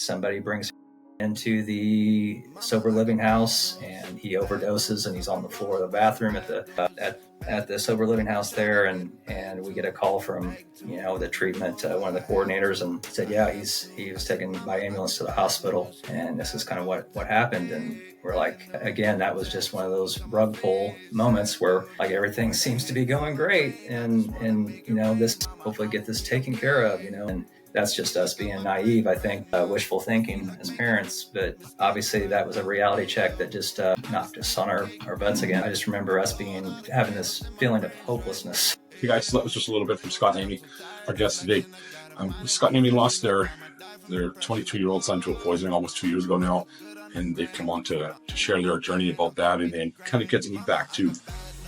somebody brings into the sober living house, and he overdoses, and he's on the floor of the bathroom at the sober living house there, and we get a call from the treatment one of the coordinators, and said he was taken by ambulance to the hospital, and this is kind of what happened. And we're like, again, that was just one of those rug pull moments where like everything seems to be going great, and this hopefully get this taken care of, and that's just us being naive, I think, wishful thinking as parents. But obviously that was a reality check that just knocked us on our butts again. I just remember us having this feeling of hopelessness. Hey guys, so that was just a little bit from Scott and Amy, our guests today. Scott and Amy lost their 22-year-old son to a poisoning almost 2 years ago now, and they've come on to share their journey about that, and kind of gets me back to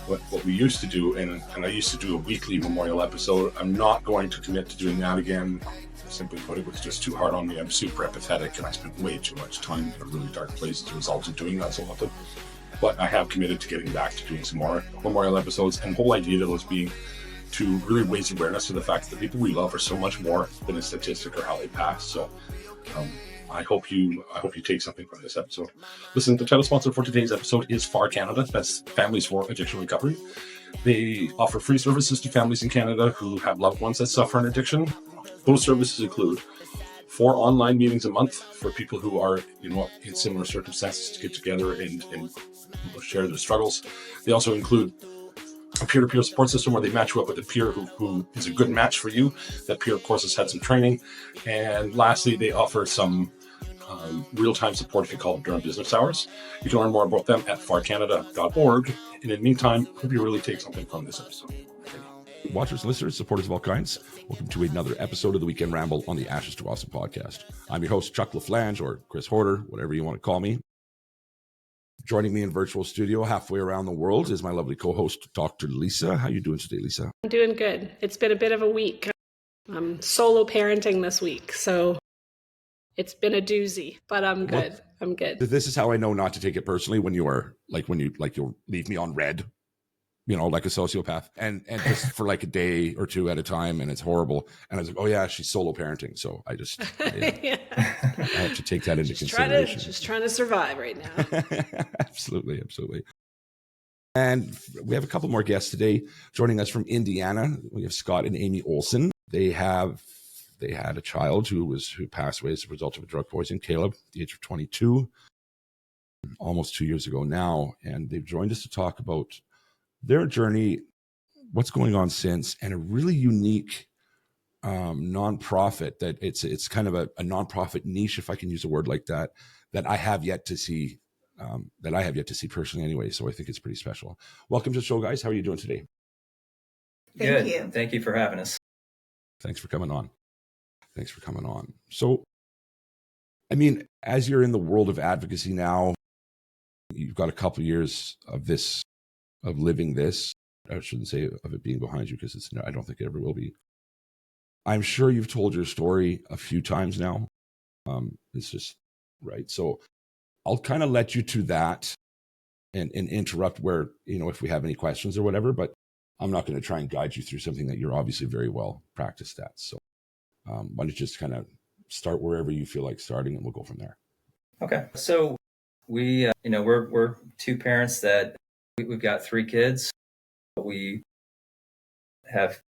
what we used to do, and I used to do a weekly memorial episode. I'm not going to commit to doing that again. Simply put, it was just too hard on me. I'm super empathetic, and I spent way too much time in a really dark place as a result of doing that so often. But I have committed to getting back to doing some more memorial episodes, and the whole idea of those being to really raise awareness to the fact that the people we love are so much more than a statistic or how they pass. So I hope you take something from this episode. Listen, the title sponsor for today's episode is FAR Canada. That's Families for Addiction Recovery. They offer free services to families in Canada who have loved ones that suffer an addiction. Those services include 4 online meetings a month for people who are in similar circumstances to get together and share their struggles. They also include a peer-to-peer support system where they match you up with a peer who is a good match for you. That peer, of course, has had some training. And lastly, they offer some real-time support if you call them during business hours. You can learn more about them at farcanada.org. And in the meantime, hope you really take something from this episode. Watchers, listeners, supporters of all kinds, welcome to another episode of the Weekend Ramble on the Ashes to Awesome podcast. I'm your host, Chuck LaFlange, or Chris Horder, whatever you want to call me. Joining me in virtual studio halfway around the world is my lovely co-host, Dr. Lisa. How are you doing today, Lisa? I'm doing good. It's been a bit of a week. I'm solo parenting this week, so it's been a doozy, but I'm good. Well, I'm good. This is how I know not to take it personally when you'll leave me on red, like a sociopath, and just for like a day or two at a time, and it's horrible. And I was like, oh yeah, she's solo parenting, so I just I have to take that into consideration. Just trying to survive right now. Absolutely. And we have a couple more guests today joining us from Indiana. We have Scott and Amy Olsen. They had a child who passed away as a result of a drug poisoning, Caleb, at the age of 22, almost 2 years ago now. And they've joined us to talk about their journey, what's going on since, and a really unique nonprofit that it's kind of a nonprofit niche, if I can use a word like that I have yet to see, personally anyway. So I think it's pretty special. Welcome to the show, guys. How are you doing today? Thank you. Thank you for having us. Thanks for coming on. So, I mean, as you're in the world of advocacy now, you've got a couple of years of living this. I shouldn't say of it being behind you, because I don't think it ever will be. I'm sure you've told your story a few times now. It's just right. So I'll kind of let you to that and interrupt where, if we have any questions or whatever, but I'm not going to try and guide you through something that you're obviously very well practiced at. So why don't you just kind of start wherever you feel like starting, and we'll go from there. Okay. So we, we're two parents that we've got 3 kids. We have,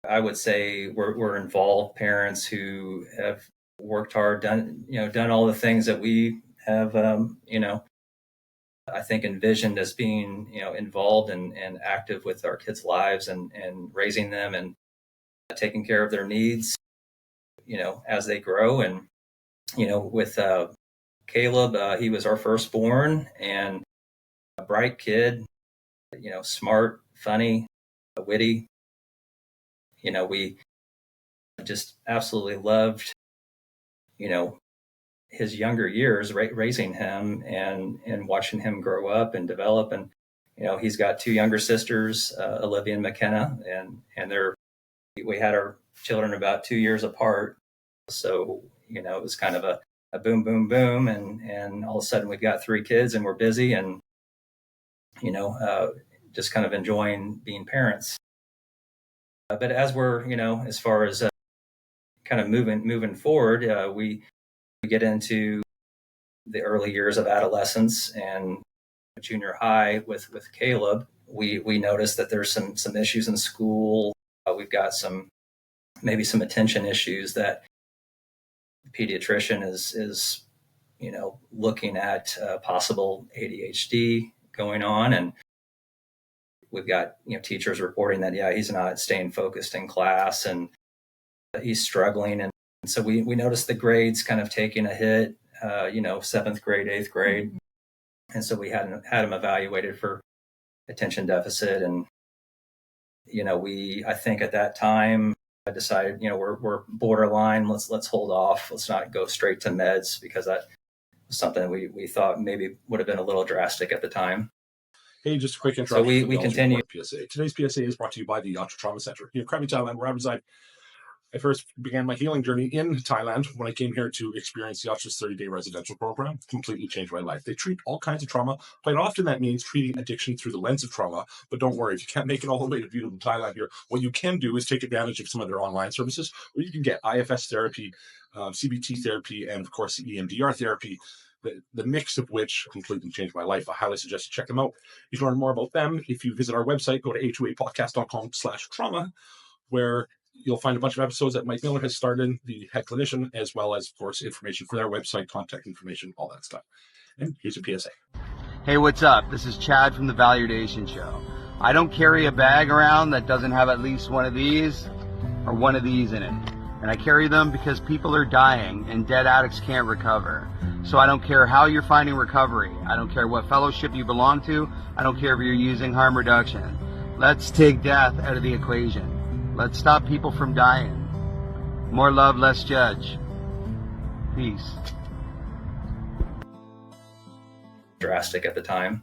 I would say we're involved parents who have worked hard, done all the things that we have, I think envisioned as being, involved and active with our kids' lives and raising them and taking care of their needs, as they grow. And, with Caleb, he was our firstborn, and a bright kid, smart, funny, witty. We just absolutely loved, his younger years, raising him and watching him grow up and develop. And, he's got 2 younger sisters, Olivia and McKenna, and we had our children about 2 years apart. So, it was kind of a boom, boom, boom. And all of a sudden we've got 3 kids and we're busy and, just kind of enjoying being parents. But as we're, as far as, kind of moving forward, we get into the early years of adolescence and junior high with Caleb. We noticed that there's some issues in school. We've got maybe some attention issues that the pediatrician is looking at possible ADHD going on, and we've got teachers reporting that he's not staying focused in class and he's struggling, and so we noticed the grades kind of taking a hit. 7th grade, 8th grade, and so we had him evaluated for attention deficit, and I think at that time I decided we're borderline. Let's hold off. Let's not go straight to meds, because that was something we thought maybe would have been a little drastic at the time. Hey, just a quick interruption. So we continue. PSA. Today's PSA is brought to you by the Yatra Trauma Centre in Krabi, Thailand, where I reside. I first began my healing journey in Thailand when I came here to experience Yatra's 30-day residential program. Completely changed my life. They treat all kinds of trauma. Quite often that means treating addiction through the lens of trauma. But don't worry, if you can't make it all the way to beautiful Thailand here, what you can do is take advantage of some of their online services, where you can get IFS therapy, CBT therapy, and of course EMDR therapy. The mix of which completely changed my life. I highly suggest you check them out. You can learn more about them if you visit our website. Go to a2apodcast.com/trauma, where you'll find a bunch of episodes that Mike Miller has started, the head clinician, as well as, of course, information for their website, contact information, all that stuff. And here's a PSA. Hey, what's up? This is Chad from the Valudation Show. I don't carry a bag around that doesn't have at least one of these or one of these in it. And I carry them because people are dying and dead addicts can't recover. So I don't care how you're finding recovery. I don't care what fellowship you belong to. I don't care if you're using harm reduction. Let's take death out of the equation. Let's stop people from dying. More love, less judge. Peace. Drastic at the time.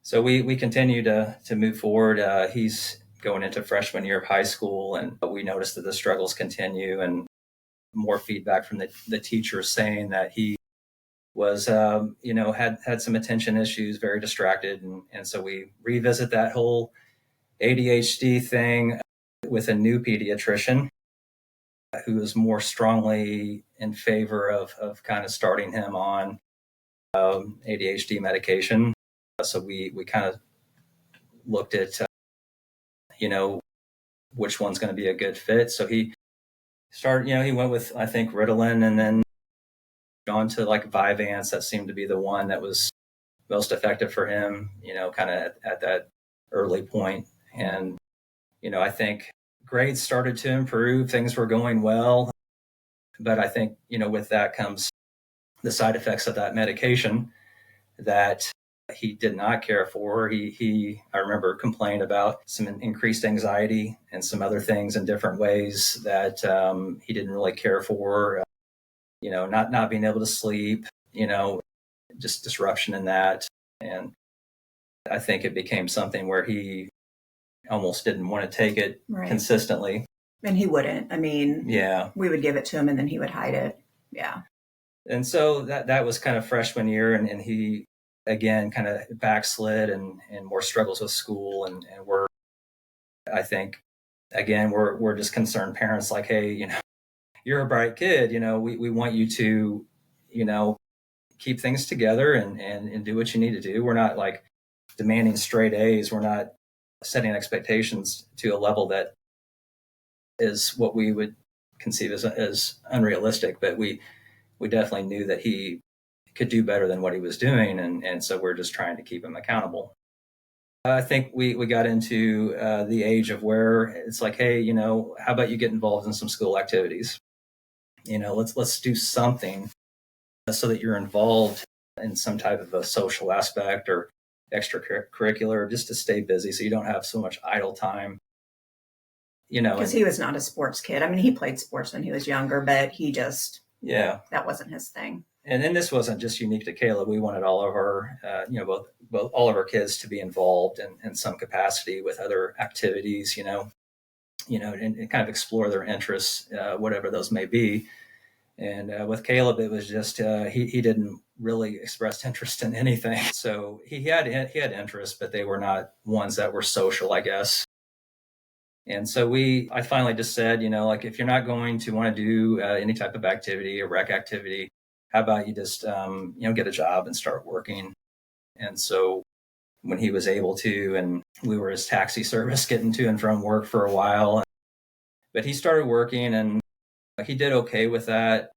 So we continue to move forward. He's going into freshman year of high school, and we noticed that the struggles continue, and more feedback from the teachers saying that he was, had some attention issues, very distracted. And so we revisit that whole ADHD thing with a new pediatrician who is more strongly in favor of kind of starting him on ADHD medication. So we kind of looked at, which one's going to be a good fit. So he started, he went with, I think, Ritalin, and then gone to like Vyvanse. That seemed to be the one that was most effective for him, kind of at that early point. And, I think grades started to improve. Things were going well. But I think, with that comes the side effects of that medication that he did not care for. He I remember, complained about some increased anxiety and some other things in different ways that he didn't really care for. Not being able to sleep, just disruption in that. And I think it became something where he almost didn't want to take it consistently. And he wouldn't. I mean, yeah, we would give it to him and then he would hide it. Yeah. And so that was kind of freshman year, and he again kind of backslid and more struggles with school, and I think again we're just concerned parents, like, hey, you're a bright kid, we want you to keep things together and do what you need to do. We're not like demanding straight A's. We're not setting expectations to a level that is what we would conceive as unrealistic, but we definitely knew that he could do better than what he was doing, and so we're just trying to keep him accountable. I think we got into the age of where it's like, hey, how about you get involved in some school activities? Let's do something so that you're involved in some type of a social aspect or extracurricular, just to stay busy so you don't have so much idle time. Because he was not a sports kid. I mean, he played sports when he was younger, but he just, that wasn't his thing. And then this wasn't just unique to Caleb. We wanted all of our, both all of our kids to be involved in some capacity with other activities, and kind of explore their interests, whatever those may be. And with Caleb, it was just he didn't really express interest in anything. So he had interests, but they were not ones that were social, I guess. And so I finally just said, like, if you're not going to want to do any type of activity or rec activity, how about you just, get a job and start working? And so when he was able to, and we were his taxi service getting to and from work for a while, but he started working and he did okay with that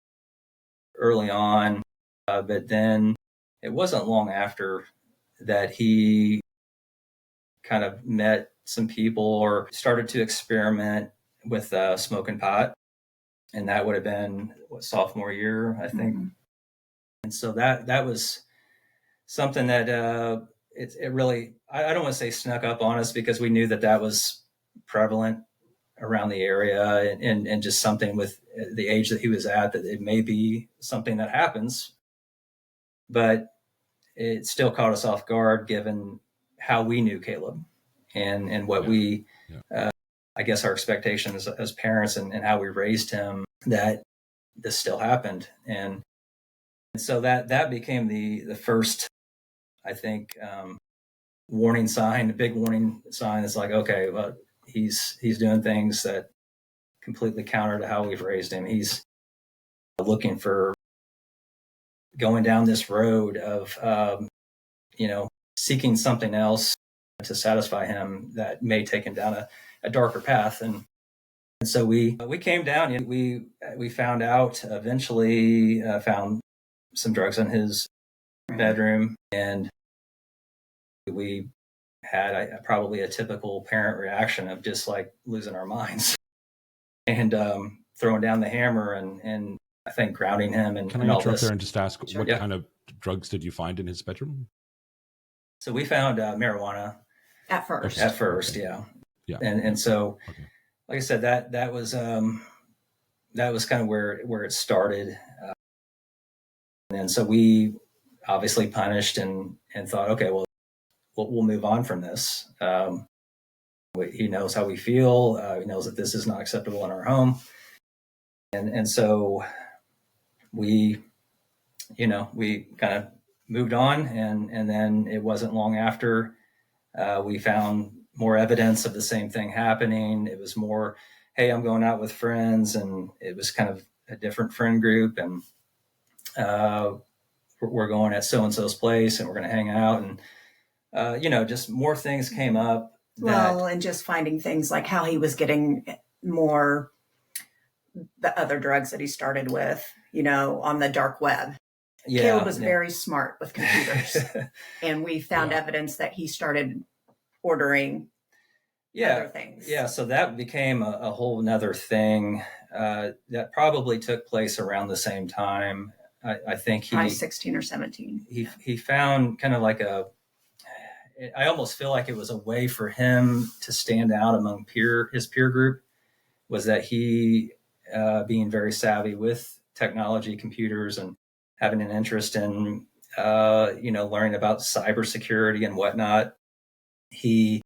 early on. But then it wasn't long after that he kind of met some people or started to experiment with smoking pot. And that would have been sophomore year, I think. Mm-hmm. And so that was something that it really, I don't want to say snuck up on us, because we knew that was prevalent around the area, and just something with the age that he was at, that it may be something that happens, but it still caught us off guard given how we knew Caleb and what we, I guess our expectations as parents and how we raised him, that this still happened. And so that became the first, I think, warning sign, the big warning sign. Is like, okay, well, he's doing things that completely counter to how we've raised him. He's looking for going down this road of, seeking something else to satisfy him that may take him down a darker path. And so we came down, we found out eventually, found some drugs in his bedroom, and we had probably a typical parent reaction of just like losing our minds and throwing down the hammer and I think grounding him. And can I interrupt there and just ask, Sure, what kind of drugs did you find in his bedroom? So we found marijuana at first. Okay. Yeah. And so, like I said, that was kind of where it started. And so we obviously punished and thought, okay, well, we'll move on from this. He knows how we feel. He knows that this is not acceptable in our home. And so we kind of moved on. And then it wasn't long after we found more evidence of the same thing happening. It was more, hey, I'm going out with friends, and it was kind of a different friend group. And we're going at so-and-so's place and we're going to hang out. And, just more things came up. And just finding things like how he was getting more the other drugs that he started with, on the dark web. Yeah, Caleb was very smart with computers. And we found evidence that he started ordering other things. Yeah, so that became a whole nother thing that probably took place around the same time. I think he... 16 or 17. He found kind of like I almost feel like it was a way for him to stand out among his peer group, was that he, being very savvy with technology, computers, and having an interest in, learning about cybersecurity and whatnot, he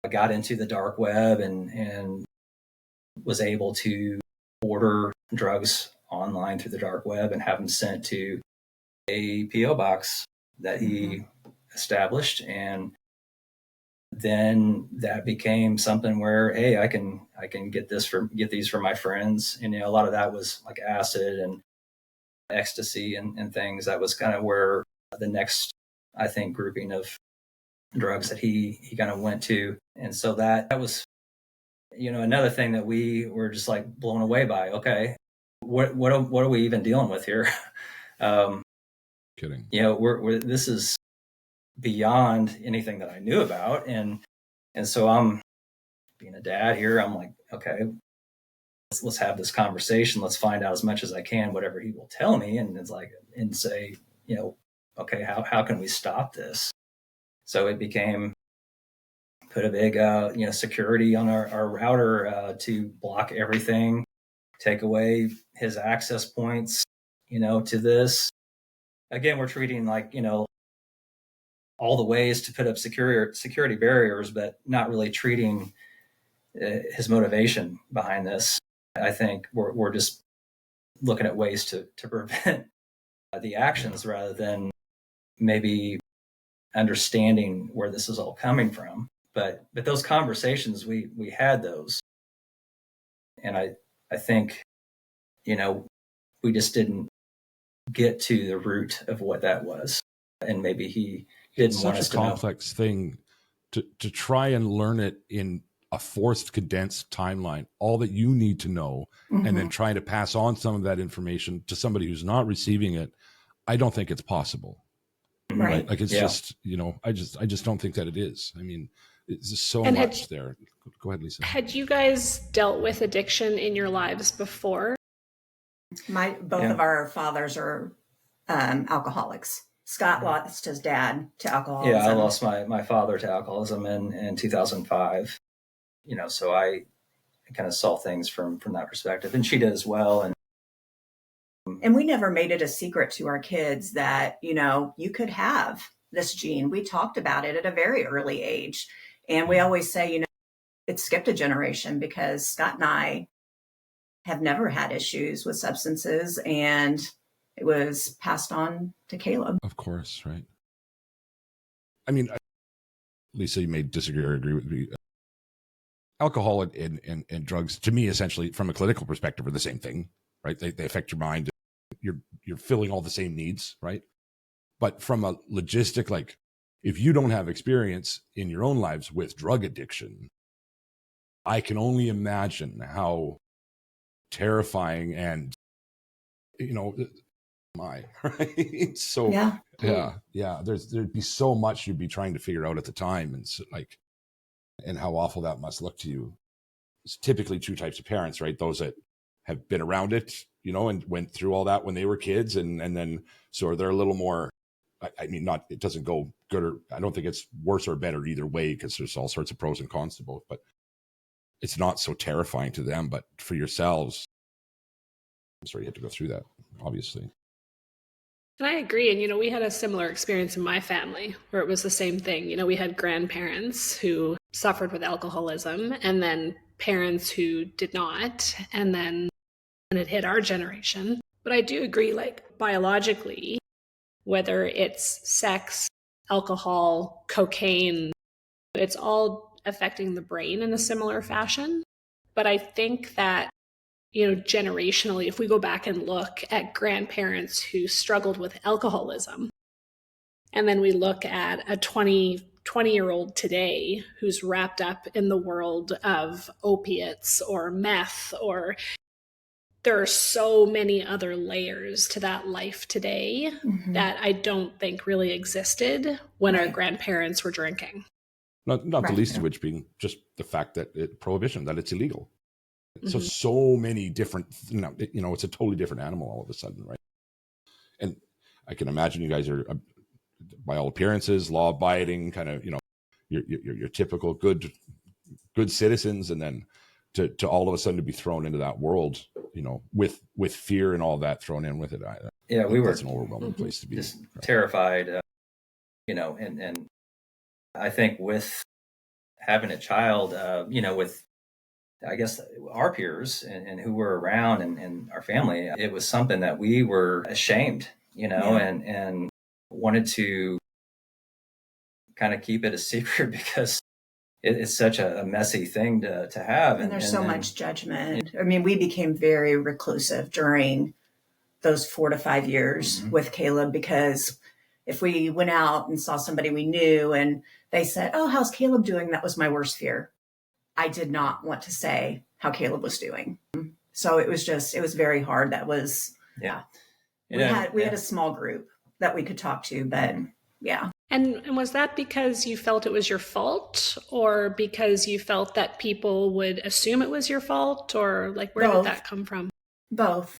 got into the dark web and was able to order drugs online through the dark web and have them sent to a PO box that he established. And then that became something where, hey, I can get these for my friends. And a lot of that was like acid and ecstasy and things. That was kind of where the next, I think, grouping of drugs that he kind of went to. And so that was, another thing that we were just like blown away by. Okay, what are we even dealing with here? Kidding. This is beyond anything that I knew about. And so I'm being a dad here. I'm like, okay, let's have this conversation. Let's find out as much as I can, whatever he will tell me. And it's like, and say, okay, how can we stop this? So it became, put a big, security on our router to block everything, take away his access points, to this. Again, we're treating like, all the ways to put up security barriers, but not really treating his motivation behind this. I think we're just looking at ways to prevent the actions rather than maybe understanding where this is all coming from. but those conversations, we had those. And I think, we just didn't get to the root of what that was. And maybe he didn't want us to know. It's such a complex thing to try and learn it in a forced, condensed timeline, all that you need to know, and then trying to pass on some of that information to somebody who's not receiving it. I don't think it's possible. Right. Like it's just, I just don't think that it is. I mean, it's just so much there. Go ahead, Lisa. Had you guys dealt with addiction in your lives before? Both of our fathers are alcoholics. Scott lost his dad to alcoholism. Yeah, I lost my father to alcoholism in 2005. So I kind of saw things from that perspective, and she did as well. And we never made it a secret to our kids that, you could have this gene. We talked about it at a very early age. And we always say, it skipped a generation because Scott and I have never had issues with substances, and it was passed on to Caleb. Of course, right. I mean, Lisa, you may disagree or agree with me. Alcohol and drugs, to me, essentially, from a clinical perspective, are the same thing, right? They affect your mind. You're filling all the same needs, right? But from a logistic, like, if you don't have experience in your own lives with drug addiction, I can only imagine how terrifying and, right? So yeah, there'd be so much you'd be trying to figure out at the time, and so, and how awful that must look to you. It's typically two types of parents, right? Those that have been around it, and went through all that when they were kids, and then so they're a little more. I mean, it doesn't go good, or I don't think it's worse or better either way, because there's all sorts of pros and cons to both. But it's not so terrifying to them. But for yourselves, I'm sorry you had to go through that, obviously. And I agree. And, we had a similar experience in my family where it was the same thing. We had grandparents who suffered with alcoholism, and then parents who did not. And then it hit our generation. But I do agree, biologically, whether it's sex, alcohol, cocaine, it's all affecting the brain in a similar fashion. But I think that, generationally, if we go back and look at grandparents who struggled with alcoholism, and then we look at a 20-year-old today who's wrapped up in the world of opiates or meth, or there are so many other layers to that life today that I don't think really existed when our grandparents were drinking. Not the least of which being just the fact that prohibition, that it's illegal. So many different, it's a totally different animal all of a sudden, right? And I can imagine you guys are, by all appearances, law-abiding, kind of, your typical good citizens, and then to all of a sudden to be thrown into that world, with fear and all that thrown in with it. We were. That's an overwhelming place to be. Just terrified, and I think with having a child, with, I guess, our peers and who were around and our family, it was something that we were ashamed, and wanted to kind of keep it a secret because it's such a messy thing to have. And there's so much judgment. I mean, we became very reclusive during those 4 to 5 years with Caleb, because if we went out and saw somebody we knew and they said, "Oh, how's Caleb doing?" That was my worst fear. I did not want to say how Caleb was doing. So it was very hard. That was, we had a small group that we could talk to, but yeah. And was that because you felt it was your fault, or because you felt that people would assume it was your fault, or where did that come from? Both.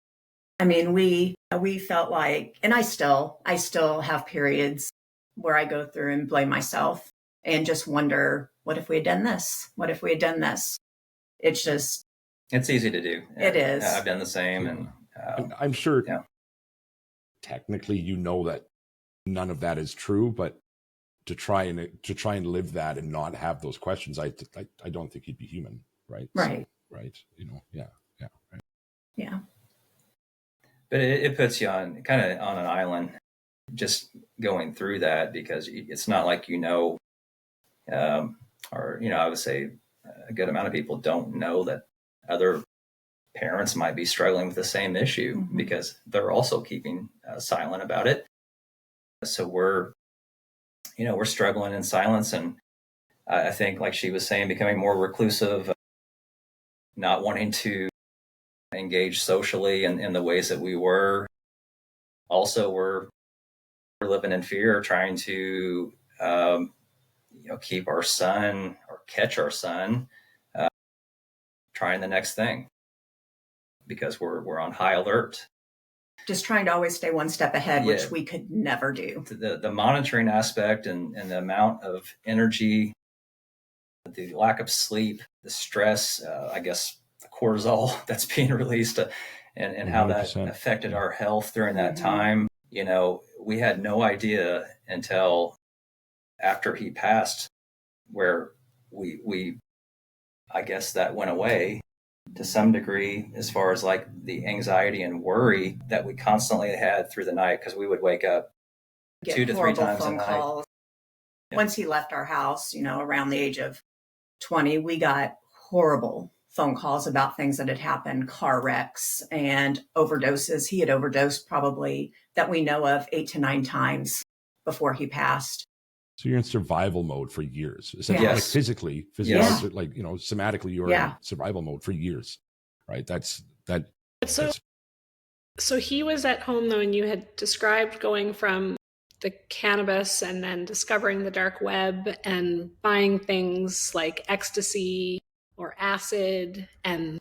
I mean, we felt like, and I still have periods where I go through and blame myself and just wonder, what if we had done this? What if we had done this? It's easy to do. It is. I've done the same. And I'm sure technically, that none of that is true, but to try and live that and not have those questions, I don't think you'd be human, right? Right. So, right. Right. Yeah. But it puts you on an island, just going through that, because it's not like or, I would say a good amount of people don't know that other parents might be struggling with the same issue because they're also keeping silent about it. So we're struggling in silence. And I think, like she was saying, becoming more reclusive, not wanting to engage socially in the ways that we were. Also, we're living in fear, trying to, keep our son or catch our son trying the next thing because we're on high alert. Just trying to always stay one step ahead, which we could never do. The monitoring aspect and the amount of energy, the lack of sleep, the stress, I guess the cortisol that's being released, and how that affected our health during that time. We had no idea until after he passed, where we I guess that went away to some degree, as far as like the anxiety and worry that we constantly had through the night, because we would wake up 2 to 3 times a night. Once he left our house, around the age of 20, we got horrible phone calls about things that had happened, car wrecks and overdoses. He had overdosed probably, that we know of, 8 to 9 times before he passed. So you're in survival mode for years. Essentially, like physically, like, somatically, you're in survival mode for years, right? So he was at home though, and you had described going from the cannabis and then discovering the dark web and buying things like ecstasy or acid and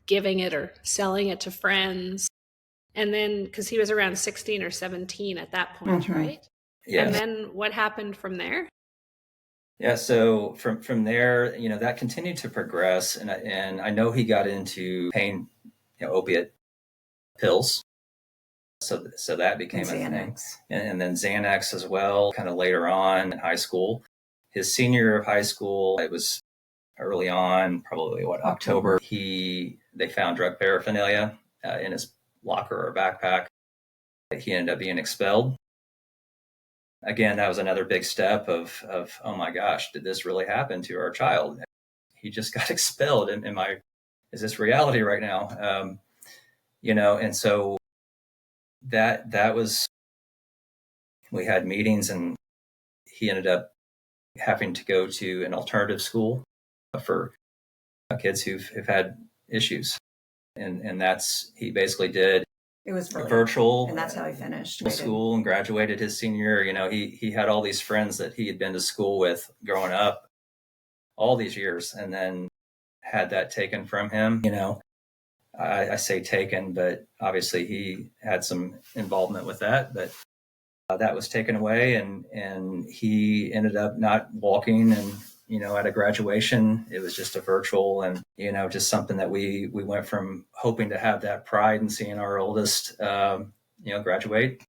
giving it or selling it to friends. And then, because he was around 16 or 17 at that point, right? Yeah. And then what happened from there? Yeah, so from there, that continued to progress, and I know he got into pain, opiate pills. So that became a thing, and then Xanax as well. Kind of later on in high school, his senior year of high school, it was early on, probably October. They found drug paraphernalia in his locker or backpack. He ended up being expelled. Again, that was another big step of oh my gosh, did this really happen to our child? He just got expelled. Is this reality right now? And so that was, we had meetings, and he ended up having to go to an alternative school for kids who've had issues. And he basically did. It was virtual, and that's how he finished school and graduated his senior year. He had all these friends that he had been to school with growing up all these years, and then had that taken from him. I say taken, but obviously he had some involvement with that. But that was taken away, and he ended up not walking. And at a graduation, it was just a virtual, and just something that we went from hoping to have that pride in seeing our oldest graduate,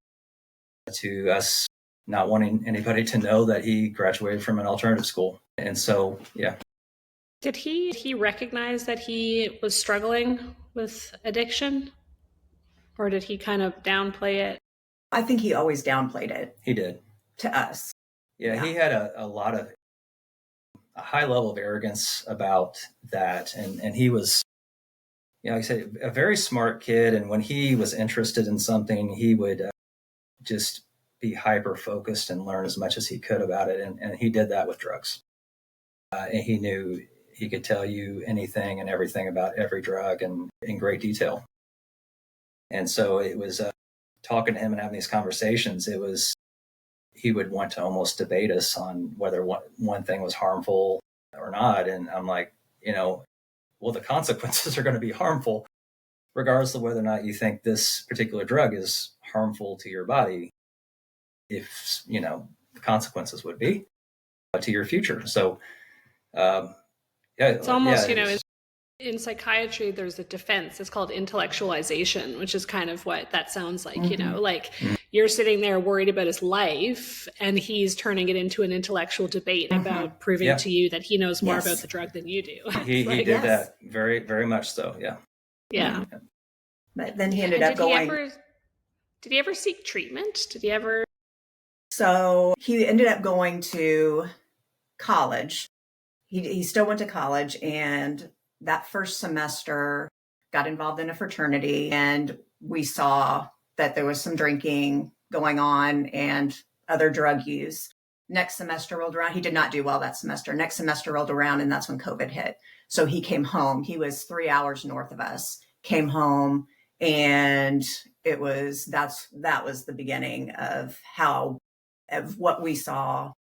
to us not wanting anybody to know that he graduated from an alternative school. And so did he recognize that he was struggling with addiction, or did he kind of downplay it? I think he always downplayed it. He did. To us. Yeah. He had a high level of arrogance about that. And he was, like I said, a very smart kid. And when he was interested in something, he would just be hyper focused and learn as much as he could about it. And he did that with drugs. And he knew he could tell you anything and everything about every drug, and in great detail. And so it was talking to him and having these conversations, he would want to almost debate us on whether one thing was harmful or not. And I'm like, well, the consequences are going to be harmful, regardless of whether or not you think this particular drug is harmful to your body. If, the consequences would be to your future. So, it's almost, in psychiatry, there's a defense. It's called intellectualization, which is kind of what that sounds like, you're sitting there worried about his life, and he's turning it into an intellectual debate about proving to you that he knows more about the drug than you do. He did that very, very much so. Yeah. Yeah. But then he ended up going. Did he ever seek treatment? Did he ever? So he ended up going to college, he still went to college, and that first semester got involved in a fraternity, and we saw that there was some drinking going on and other drug use. Next semester rolled around. He did not do well that semester. Next semester rolled around, and that's when COVID hit. So he came home. He was 3 hours north of us, came home, and that was the beginning of what we saw,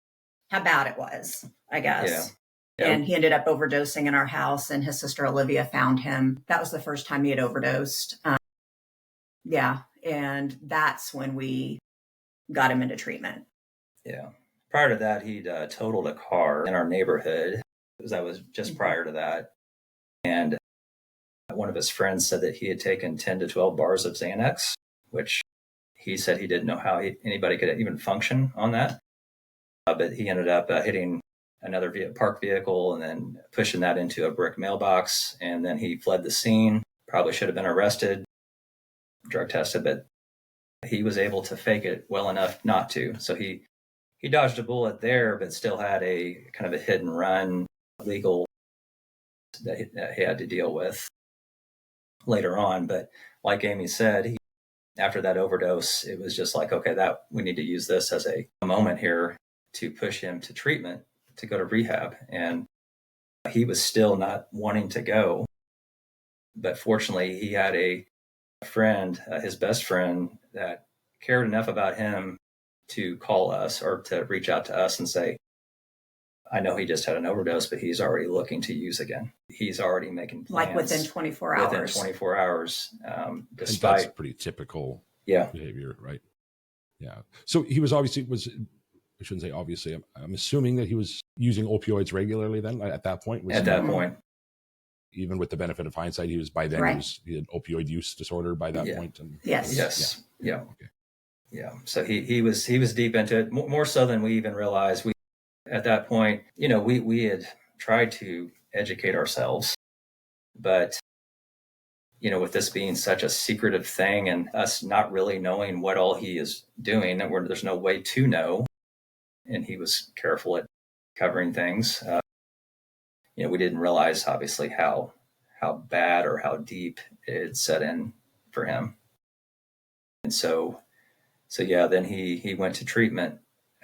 how bad it was, I guess. Yeah. And he ended up overdosing in our house, and his sister Olivia found him. That was the first time he had overdosed. And that's when we got him into treatment. Yeah. Prior to that, he'd totaled a car in our neighborhood, because that was just prior to that. And one of his friends said that he had taken 10 to 12 bars of Xanax, which he said he didn't know how anybody could even function on that. But he ended up hitting another parked vehicle and then pushing that into a brick mailbox. And then he fled the scene, probably should have been arrested, drug tested, but he was able to fake it well enough not to. So he dodged a bullet there, but still had a kind of a hit and run legal that he had to deal with later on. But like Amy said, after that overdose, it was just like, okay, that we need to use this as a moment here to push him to treatment, to go to rehab. And he was still not wanting to go. But fortunately, he had a friend, his best friend, that cared enough about him to call us or to reach out to us and say, I know he just had an overdose, but he's already looking to use again. He's already making plans. Like within 24 hours. Within 24 hours, despite... That's pretty typical behavior, right? Yeah. So he was I shouldn't say obviously, I'm assuming that he was using opioids regularly then at that point? At that point. Even with the benefit of hindsight, he was by then, right. He had opioid use disorder by that point. And, yes. Yeah. Okay. Yeah. So he was deep into it, more so than we even realized. At that point, we had tried to educate ourselves, but, with this being such a secretive thing and us not really knowing what all he is doing, that there's no way to know. And he was careful at covering things. We didn't realize obviously how bad or how deep it had set in for him. And so then he went to treatment,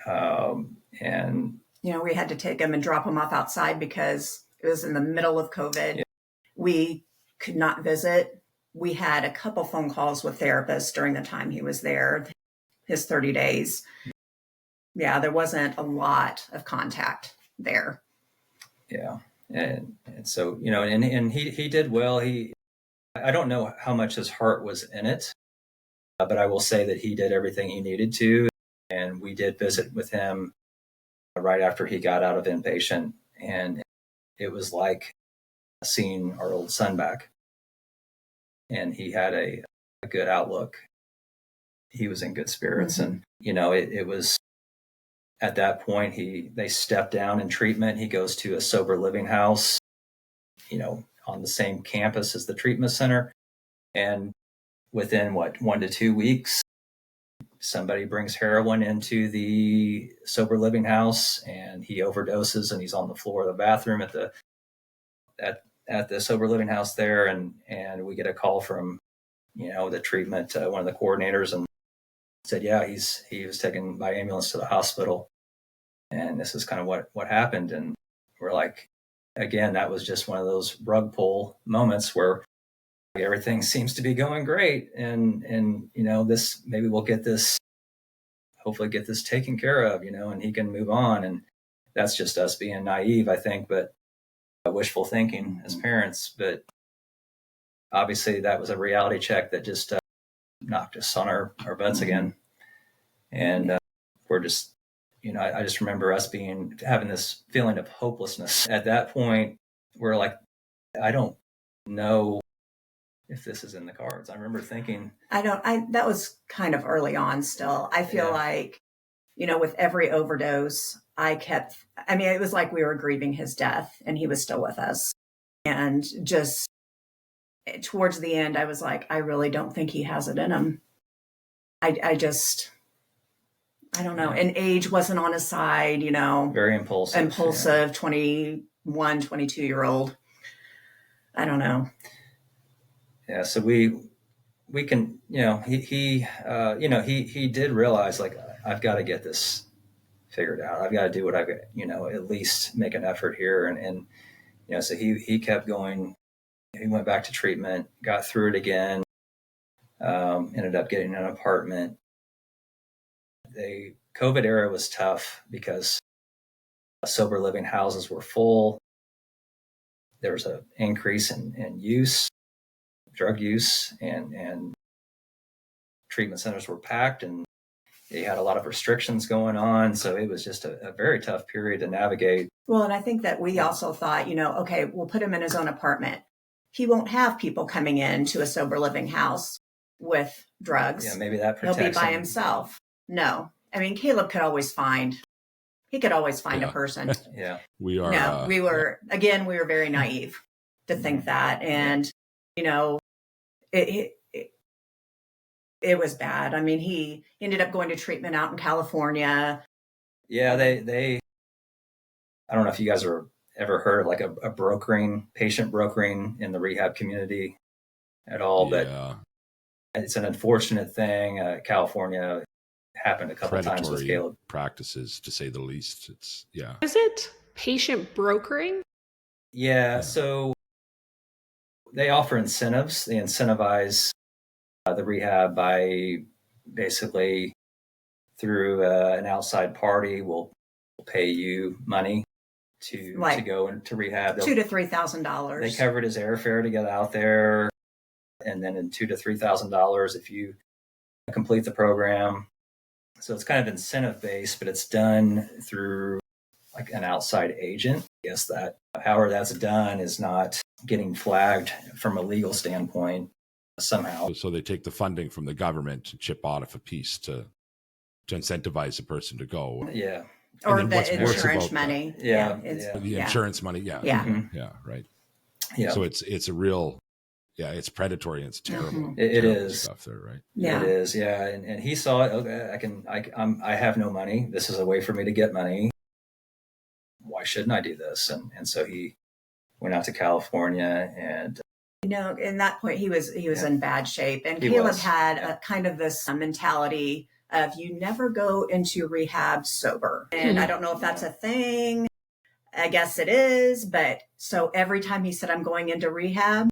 and we had to take him and drop him off outside because it was in the middle of COVID. Yeah. We could not visit. We had a couple phone calls with therapists during the time he was there, his 30 days. Yeah, there wasn't a lot of contact there. Yeah. And so, and he did well. I don't know how much his heart was in it, but I will say that he did everything he needed to. And we did visit with him right after he got out of inpatient. And it was like seeing our old son back. And he had a good outlook. He was in good spirits. Mm-hmm. And, it was at that point, they stepped down in treatment. He goes to a sober living house, on the same campus as the treatment center. And within 1 to 2 weeks, somebody brings heroin into the sober living house, and he overdoses, and he's on the floor of the bathroom at the sober living house there. And we get a call from, the treatment, one of the coordinators, and said, yeah, he was taken by ambulance to the hospital. And this is kind of what happened. And we're like, again, that was just one of those rug pull moments where everything seems to be going great. And this, maybe we'll hopefully get this taken care of, and he can move on. And that's just us being naive, I think, but wishful thinking as parents. But obviously that was a reality check that just knocked us on our butts again. And we're just, I just remember us having this feeling of hopelessness. At that point, we're like, I don't know if this is in the cards. I remember thinking, that was kind of early on still. I feel like, with every overdose, it was like we were grieving his death and he was still with us. And just towards the end, I was like, I really don't think he has it in him. I don't know. And age wasn't on his side, Very impulsive. Yeah. 22-year-old. I don't know. Yeah. So we can, he did realize, like, I've got to get this figured out. I've got to do what I've got, at least make an effort here. And so he kept going. He went back to treatment, got through it again, ended up getting an apartment. The COVID era was tough because sober living houses were full. There was an increase in use, drug use, and treatment centers were packed, and they had a lot of restrictions going on. So it was just a very tough period to navigate. Well, and I think that we also thought, okay, we'll put him in his own apartment. He won't have people coming in to a sober living house with drugs. Yeah, maybe that protects him. He'll be by him. himself. No. I mean, Caleb could always find a person. Yeah. We are. No, we were very naive to think that. And, it was bad. I mean, he ended up going to treatment out in California. Yeah, they I don't know if you guys are ever heard of like a patient brokering in the rehab community at all, but it's an unfortunate thing. California happened a couple of times with Caleb. Practices, to say the least. Is it patient brokering? Yeah. So they offer incentives. They incentivize the rehab by basically through an outside party will pay you money to go into rehab. $2,000 to $3,000. They covered his airfare to get out there, and then in $2,000 to $3,000 if you complete the program. So it's kind of incentive based, but it's done through like an outside agent. I guess that however that's done is not getting flagged from a legal standpoint somehow. So they take the funding from the government to chip off a piece to incentivize a person to go. Yeah. Or the insurance money. The insurance money. Yeah. Yeah. Mm-hmm. Yeah. Right. Yeah. So it's a real, it's predatory and it's terrible. Mm-hmm. It is stuff there, right? Yeah. It is. Yeah. And he saw it. Okay, I have no money. This is a way for me to get money. Why shouldn't I do this? And so he went out to California, and in that point he was in bad shape, and Caleb had a kind of this mentality of you never go into rehab sober. And I don't know if that's a thing. I guess it is. But so every time he said, I'm going into rehab,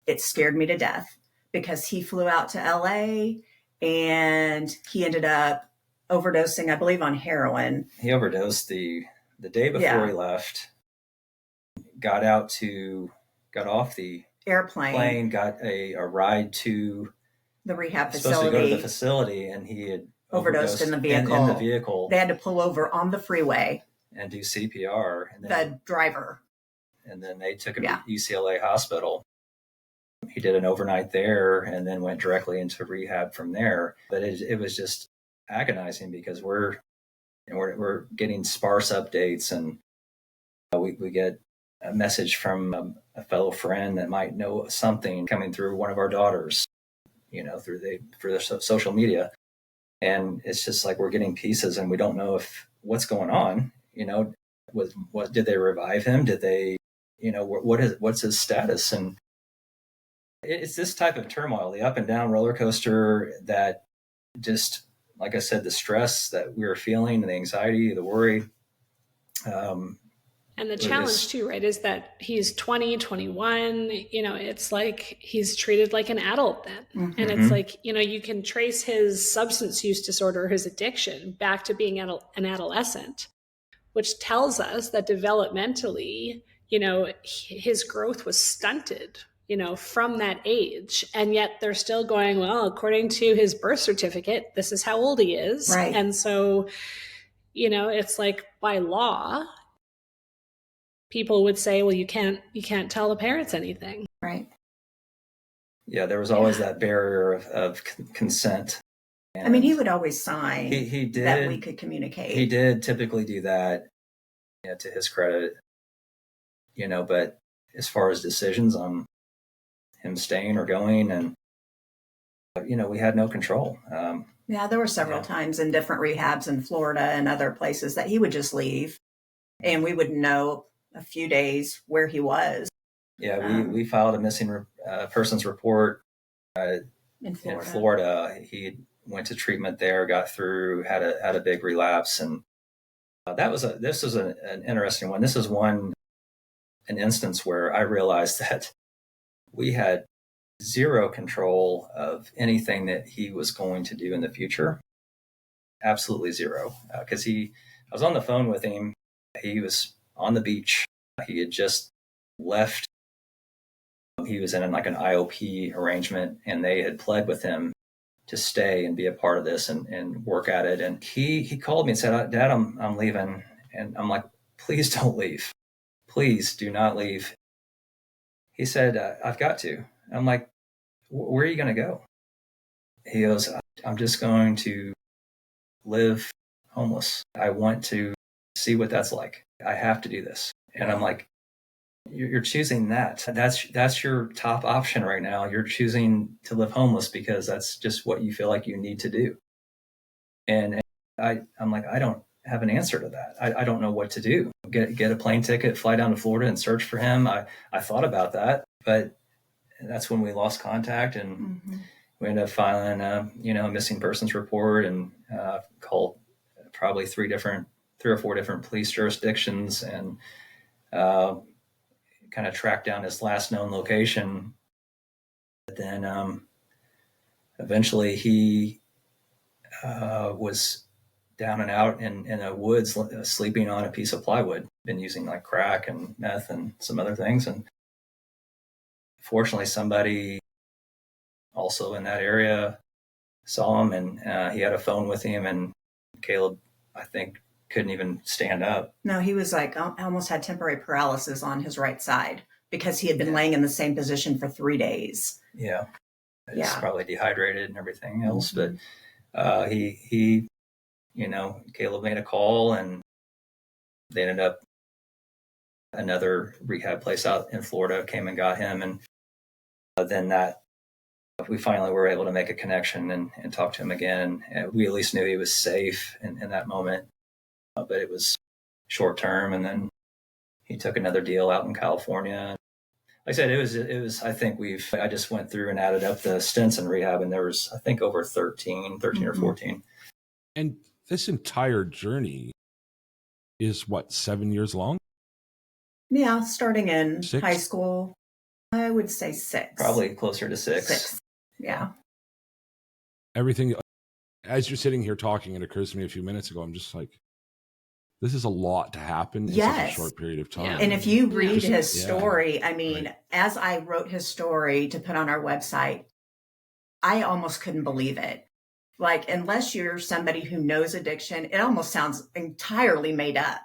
it scared me to death because he flew out to LA and he ended up overdosing, I believe, on heroin. He overdosed the day before he left, got off the airplane, got a ride to the rehab facility. Supposed to go to the facility, and he had overdosed in the vehicle. In the vehicle, they had to pull over on the freeway and do CPR. And the driver, and then they took him to UCLA hospital. He did an overnight there, and then went directly into rehab from there. But it was just agonizing because we're getting sparse updates, and we get a message from a fellow friend that might know something coming through one of our daughters, through their social media. And it's just like we're getting pieces and we don't know what's going on. What did they revive him? Did they, what's his status? And it's this type of turmoil, the up and down roller coaster that just, like I said, the stress that we were feeling, the anxiety, the worry. And the challenge too, right, is that he's 20, 21, it's like he's treated like an adult then. Mm-hmm. And it's like, you can trace his substance use disorder, his addiction back to being an adolescent, which tells us that developmentally, his growth was stunted, from that age. And yet they're still going, well, according to his birth certificate, this is how old he is. Right. And so, it's like by law, people would say, well, you can't tell the parents anything. Right. Yeah, there was always that barrier of consent. And I mean, he would always sign he did, that we could communicate. He did typically do that, to his credit, but as far as decisions on him staying or going, and, we had no control. There were several times in different rehabs in Florida and other places that he would just leave, and we wouldn't know a few days where he was. Yeah, we filed a missing persons report in Florida. He went to treatment there, got through, had a big relapse, and this was an interesting one. This is an instance where I realized that we had zero control of anything that he was going to do in the future. Absolutely zero. Because I was on the phone with him. He was on the beach. He had just left. He was in like an IOP arrangement, and they had pled with him to stay and be a part of this and work at it. And he called me and said, "Dad, I'm leaving." And I'm like, "Please don't leave. Please do not leave." He said, "I've got to." I'm like, "Where are you going to go?" He goes, "I'm just going to live homeless. I want to see what that's like. I have to do this." And I'm like, "You're choosing that. That's your top option right now. You're choosing to live homeless because that's just what you feel like you need to do." And I'm like, I don't have an answer to that. I don't know what to do. Get a plane ticket, fly down to Florida and search for him. I thought about that, but that's when we lost contact, and we ended up filing a missing persons report, and called probably 3 or 4 different police jurisdictions, and kind of tracked down his last known location. But then eventually he was down and out in the woods, sleeping on a piece of plywood, been using like crack and meth and some other things. And fortunately, somebody also in that area saw him, and he had a phone with him, and Caleb, I think, couldn't even stand up. No, he was like, almost had temporary paralysis on his right side because he had been laying in the same position for 3 days. Yeah. It's probably dehydrated and everything else. But he Caleb made a call, and they ended up, another rehab place out in Florida came and got him. And then we finally were able to make a connection and talk to him again. And we at least knew he was safe in that moment. But it was short term, and then he took another deal out in California. Like I said, it was. I think I just went through and added up the stints in rehab, and there was, I think, over 13 or 14. And this entire journey is what, 7 years long? Yeah, starting in 6? high school, I would say 6. Probably closer to 6. 6. Yeah. Everything, as you're sitting here talking, it occurs to me a few minutes ago, I'm just like, this is a lot to happen in such a short period of time. And if you read his story, I mean, as I wrote his story to put on our website, I almost couldn't believe it. Like, unless you're somebody who knows addiction, it almost sounds entirely made up,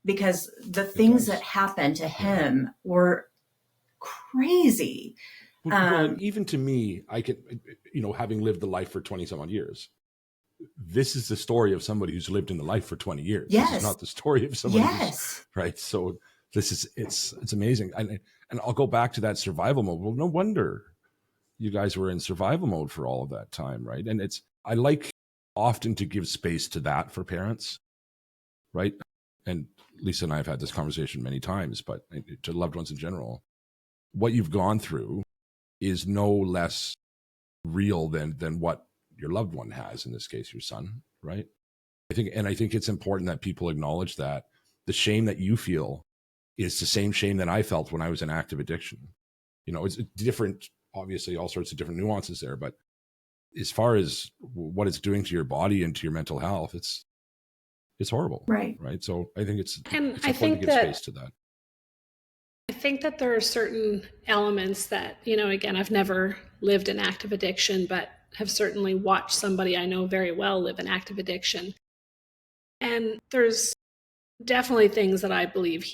because the things that happened to him were crazy. Well, even to me, I could, having lived the life for 20 some odd years, this is the story of somebody who's lived in the life for 20 years. Yes. This is not the story of somebody who's, right? So it's amazing. And I'll go back to that survival mode. Well, no wonder you guys were in survival mode for all of that time, right? And I like often to give space to that for parents, right? And Lisa and I have had this conversation many times, but to loved ones in general, what you've gone through is no less real than what your loved one has, in this case, your son, right? I think it's important that people acknowledge that the shame that you feel is the same shame that I felt when I was in active addiction. It's different, obviously, all sorts of different nuances there, but as far as what it's doing to your body and to your mental health, it's horrible. Right. So I think it's important I think to give space to that. I think that there are certain elements that, again, I've never lived in active addiction, but have certainly watched somebody I know very well live in active addiction. And there's definitely things that I believe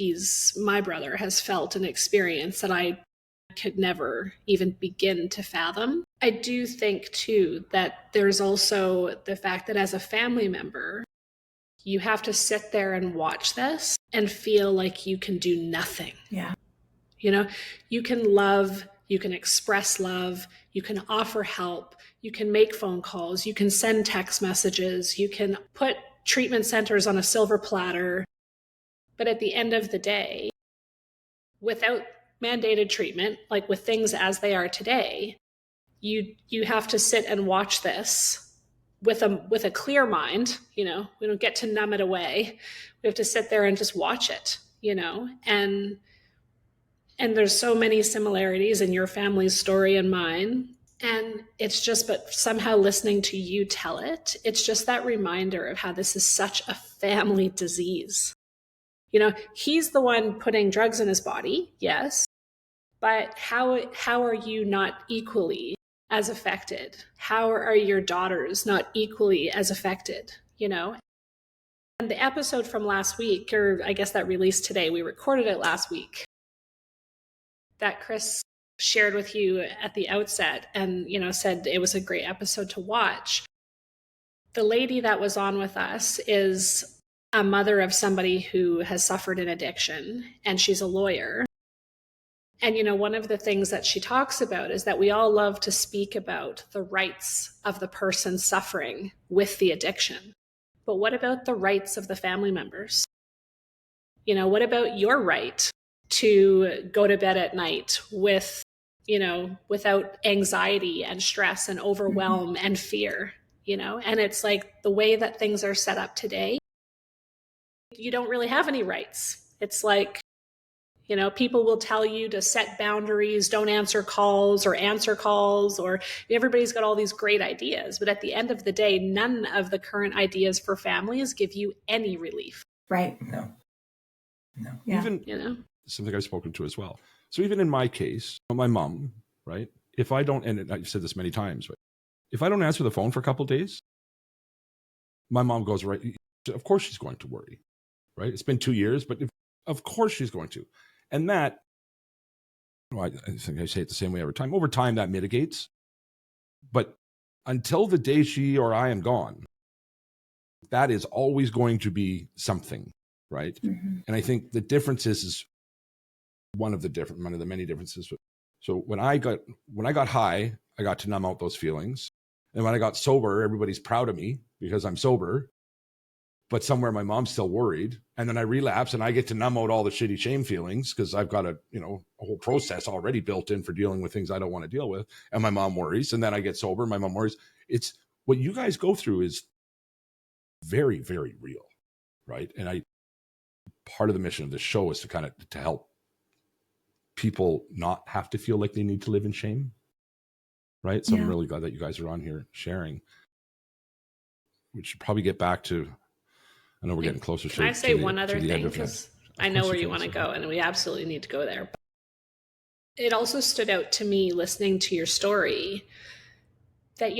my brother has felt and experienced that I could never even begin to fathom. I do think, too, that there's also the fact that as a family member, you have to sit there and watch this and feel like you can do nothing. Yeah. You can love, you can express love, you can offer help, you can make phone calls, you can send text messages, you can put treatment centers on a silver platter. But at the end of the day, without mandated treatment, like with things as they are today, you have to sit and watch this with a clear mind. We don't get to numb it away. We have to sit there and just watch it, and there's so many similarities in your family's story and mine. And it's just, but somehow listening to you tell it, it's just that reminder of how this is such a family disease. He's the one putting drugs in his body, yes, but how are you not equally as affected? How are your daughters not equally as affected? And the episode from last week, or I guess that released today, we recorded it last week, that Chris shared with you at the outset and, said it was a great episode to watch. The lady that was on with us is a mother of somebody who has suffered an addiction, and she's a lawyer. And, one of the things that she talks about is that we all love to speak about the rights of the person suffering with the addiction. But what about the rights of the family members? What about your right to go to bed at night with, without anxiety and stress and overwhelm and fear, And it's like the way that things are set up today, you don't really have any rights. It's like, people will tell you to set boundaries, don't answer calls, or everybody's got all these great ideas. But at the end of the day, none of the current ideas for families give you any relief. Right. No. Yeah. Even, something I've spoken to as well. So even in my case, my mom, right? If I don't, and I've said this many times, but if I don't answer the phone for a couple of days, my mom goes, right, of course she's going to worry, right? It's been 2 years, but of course she's going to. And that, I think I say it the same way every time. Over time, that mitigates. But until the day she or I am gone, that is always going to be something, right? Mm-hmm. And I think the difference is one of the many differences. So when I got high, I got to numb out those feelings. And when I got sober, everybody's proud of me because I'm sober. But somewhere my mom's still worried. And then I relapse and I get to numb out all the shitty shame feelings because I've got a whole process already built in for dealing with things I don't want to deal with. And my mom worries. And then I get sober. My mom worries. It's what you guys go through is very, very real. Right. And part of the mission of this show is to help people not have to feel like they need to live in shame. Right. So I'm really glad that you guys are on here sharing. We should probably get back to, I know we're getting closer. Can I say one other thing? Because I know where you want to go, and we absolutely need to go there. But it also stood out to me listening to your story that,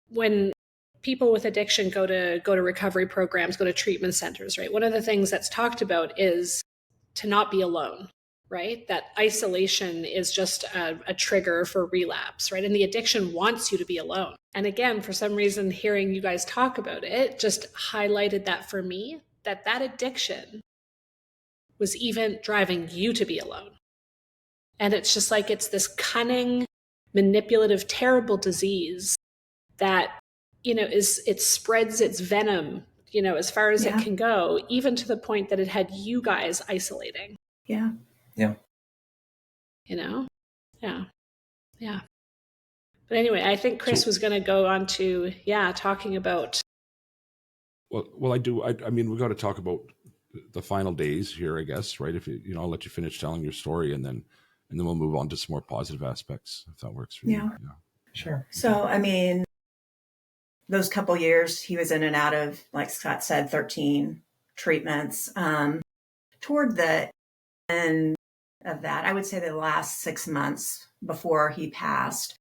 when people with addiction go to recovery programs, go to treatment centers, right? One of the things that's talked about is to not be alone, right? That isolation is just a trigger for relapse, right? And the addiction wants you to be alone. And again, for some reason, hearing you guys talk about it just highlighted that for me, that addiction was even driving you to be alone. And it's just like, it's this cunning, manipulative, terrible disease that, it spreads its venom, as far as it can go, even to the point that it had you guys isolating. Yeah. Yeah. Yeah. But anyway, I think Chris was going to go on to, talking about. Well, I do. I mean, we've got to talk about the final days here, I guess, right? If I'll let you finish telling your story and then we'll move on to some more positive aspects, if that works for you. Yeah. Sure. So, I mean, those couple years he was in and out of, like Scott said, 13 treatments. Toward the end of that, I would say the last 6 months before he passed,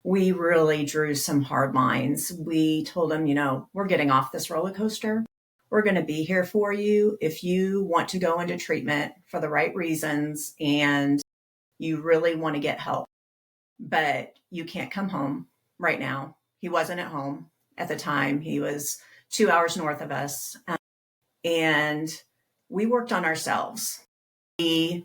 we really drew some hard lines. We told him, we're getting off this roller coaster. We're going to be here for you if you want to go into treatment for the right reasons and you really want to get help. But you can't come home right now. He wasn't at home at the time. He was 2 hours north of us. And we worked on ourselves. This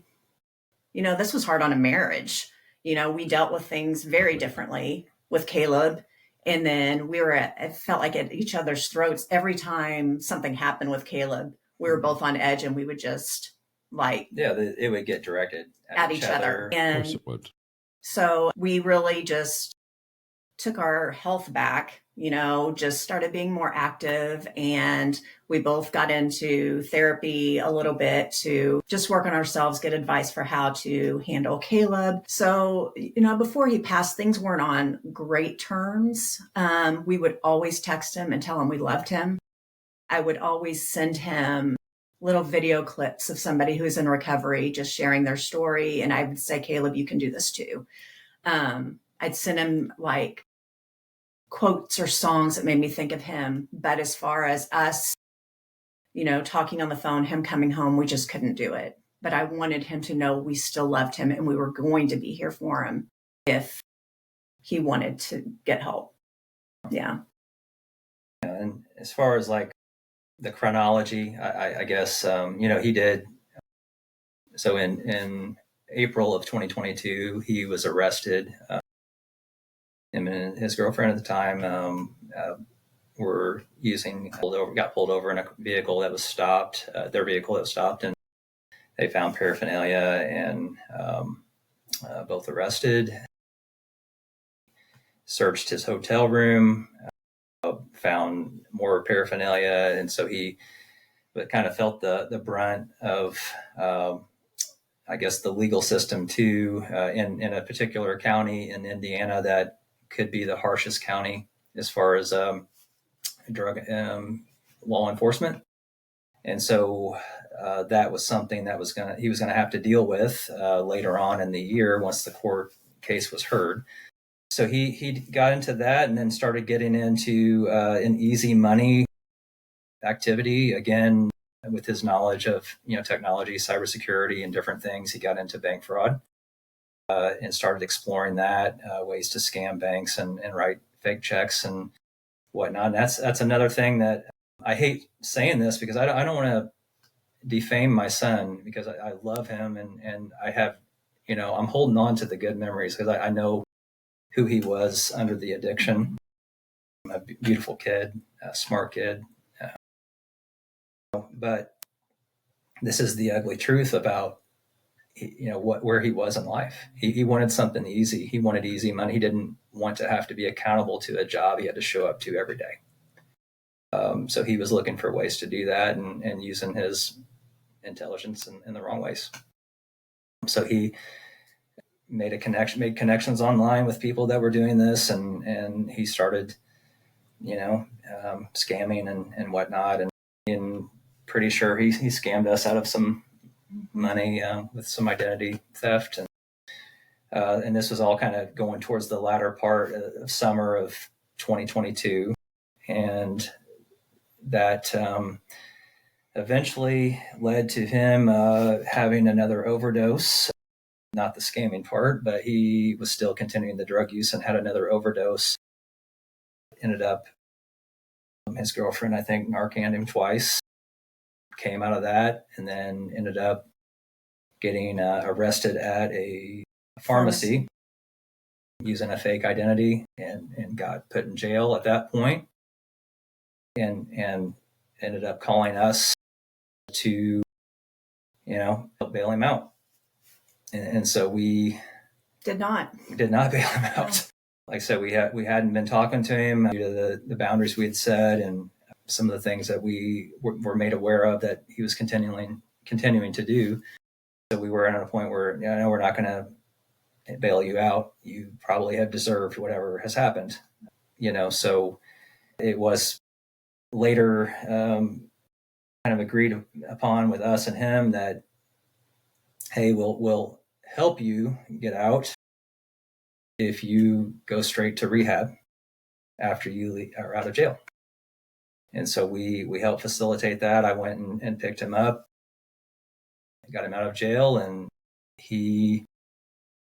was hard on a marriage. We dealt with things very differently with Caleb. And then it felt like at each other's throats every time something happened with Caleb. We were both on edge and we would just like it would get directed at each other. And of course it would. So we really just took our health back, just started being more active. And we both got into therapy a little bit to just work on ourselves, get advice for how to handle Caleb. So, before he passed, things weren't on great terms. We would always text him and tell him we loved him. I would always send him little video clips of somebody who's in recovery, just sharing their story. And I would say, Caleb, you can do this too. I'd send him like quotes or songs that made me think of him. But as far as us, talking on the phone, him coming home, we just couldn't do it. But I wanted him to know we still loved him and we were going to be here for him if he wanted to get help. Yeah. And as far as like the chronology, I guess, he did. So in April of 2022, he was arrested. Him and his girlfriend at the time got pulled over in a vehicle that was stopped, their vehicle that was stopped, and they found paraphernalia and both arrested, searched his hotel room, found more paraphernalia. And so he kind of felt the brunt of, I guess, the legal system too, in a particular county in Indiana that could be the harshest county as far as drug law enforcement. And so that was something that he was gonna have to deal with later on in the year once the court case was heard. So he got into that and then started getting into an easy money activity. Again, with his knowledge of technology, cybersecurity, and different things, he got into bank fraud and started exploring that, ways to scam banks and write fake checks and whatnot. And that's another thing that I hate saying this because I don't want to defame my son, because I love him and I have, I'm holding on to the good memories because I know who he was under the addiction. A beautiful kid, a smart kid. But this is the ugly truth about, where he was in life. He wanted something easy. He wanted easy money. He didn't want to have to be accountable to a job he had to show up to every day. So he was looking for ways to do that and using his intelligence in the wrong ways. So he made connections online with people that were doing this, and he started, scamming and whatnot. And pretty sure he scammed us out of some money with some identity theft. And this was all kind of going towards the latter part of summer of 2022. And that eventually led to him having another overdose. Not the scamming part, but he was still continuing the drug use and had another overdose. Ended up, his girlfriend, I think, Narcaned him twice. Came out of that and then ended up getting arrested at a pharmacy using a fake identity and got put in jail at that point, and ended up calling us to help bail him out. And so we did not bail him out. Like I said, we hadn't been talking to him due to the boundaries we had set and some of the things that we were made aware of that he was continuing to do. So we were at a point where, no, we're not going to bail you out. You probably have deserved whatever has happened. So it was later kind of agreed upon with us and him that, hey, we'll help you get out if you go straight to rehab after you are out of jail. And so we helped facilitate that. I went and picked him up, got him out of jail, and he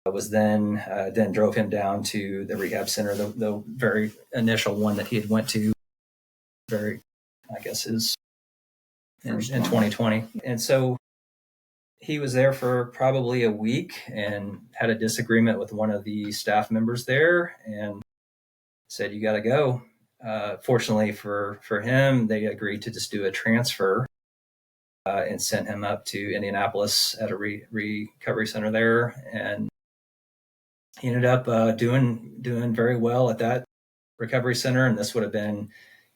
was then drove him down to the rehab center, the very initial one that he had went to, in 2020. And so he was there for probably a week and had a disagreement with one of the staff members there and said, you got to go. Fortunately for him, they agreed to just do a transfer and sent him up to Indianapolis at a recovery center there. And he ended up doing very well at that recovery center. And this would have been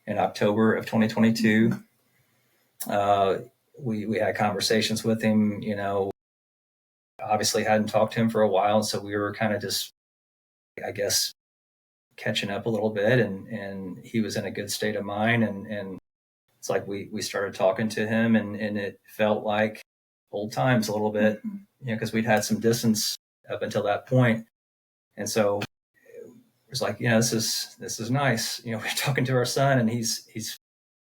in October of 2022. We had conversations with him, obviously hadn't talked to him for a while. So we were kind of just, I guess, catching up a little bit, and he was in a good state of mind. And it's like we started talking to him, and it felt like old times a little bit, because we'd had some distance up until that point. And so it was like, this is nice. We're talking to our son, and he's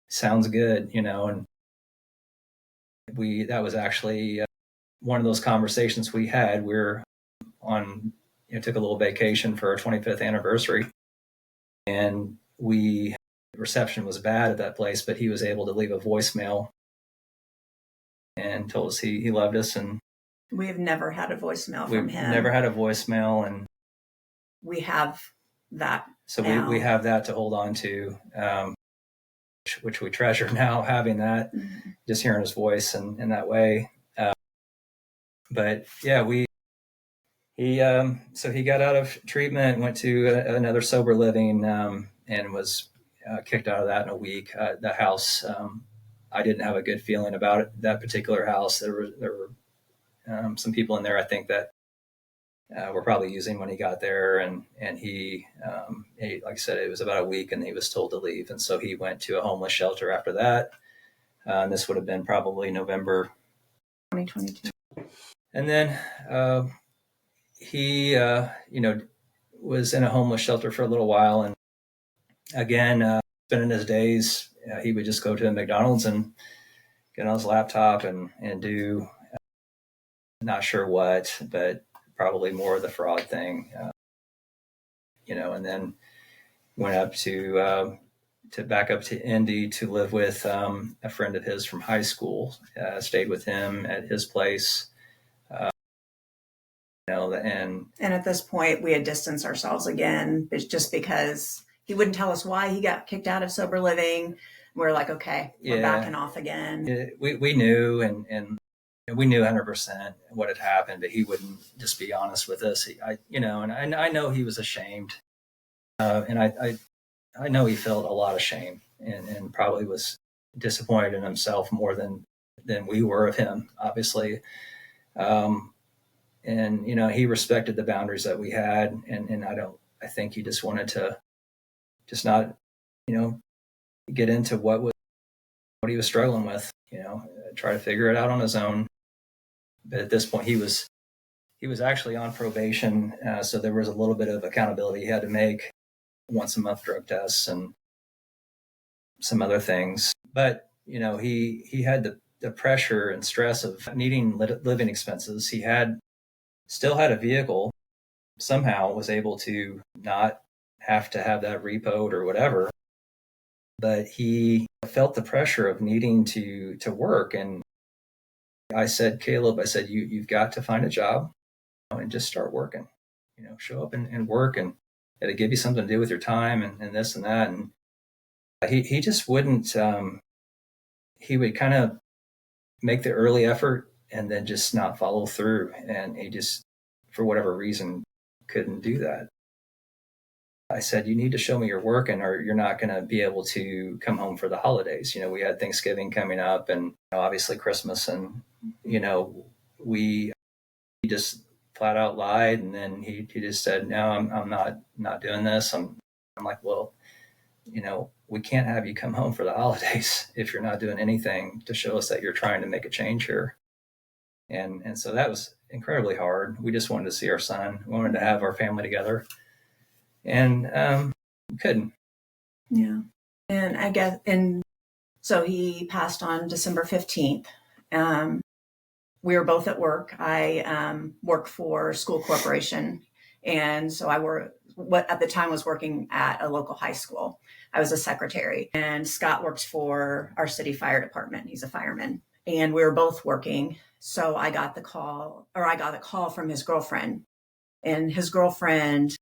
sounds good, and that was actually one of those conversations we had. We're on, took a little vacation for our 25th anniversary, and reception was bad at that place, but he was able to leave a voicemail and told us he loved us. And we have never had a voicemail from him. Never had a voicemail, and we have that. So we have that to hold on to, which we treasure now, having that, just hearing his voice and in that way. But yeah, so he got out of treatment, went to another sober living, and was kicked out of that in a week. The house, I didn't have a good feeling about it. That particular house, there were some people in there, I think, that were probably using when he got there, and he, like I said, it was about a week, and he was told to leave, and so he went to a homeless shelter after that. And this would have been probably November 2022. And then he, was in a homeless shelter for a little while, and again, spending his days, he would just go to a McDonald's and get on his laptop and do, not sure what, but probably more of the fraud thing, and then went up to back up to Indy to live with a friend of his from high school, stayed with him at his place. And at this point we had distanced ourselves again, just because he wouldn't tell us why he got kicked out of sober living. We're like, okay, we're backing off again. We knew, and we knew 100% what had happened, but he wouldn't just be honest with us. And I know he was ashamed, and I know he felt a lot of shame, and probably was disappointed in himself more than we were of him, obviously. And, he respected the boundaries that we had. And I think he just wanted to just not, get into what he was struggling with, try to figure it out on his own. But at this point he was actually on probation. So there was a little bit of accountability he had to make, once a month drug tests and some other things. But, he had the pressure and stress of needing living expenses. He still had a vehicle, somehow was able to not have to have that repoed or whatever, but he felt the pressure of needing to work. And I said, Caleb, you've got to find a job and just start working, show up and work, and it'll give you something to do with your time and this and that. And he just wouldn't, he would kind of make the early effort and then just not follow through. And he just, for whatever reason, couldn't do that. I said, you need to show me your work, or you're not going to be able to come home for the holidays. We had Thanksgiving coming up, and obviously Christmas, and, he just flat out lied. And then he just said, no, I'm not doing this. I'm like, well, we can't have you come home for the holidays if you're not doing anything to show us that you're trying to make a change here. And so that was incredibly hard. We just wanted to see our son. We wanted to have our family together, and couldn't. Yeah. And I guess, and so he passed on December 15th. We were both at work. I work for school corporation. And so what at the time was working at a local high school. I was a secretary, and Scott works for our city fire department. He's a fireman, and we were both working. So I got a call from his girlfriend, and his girlfriend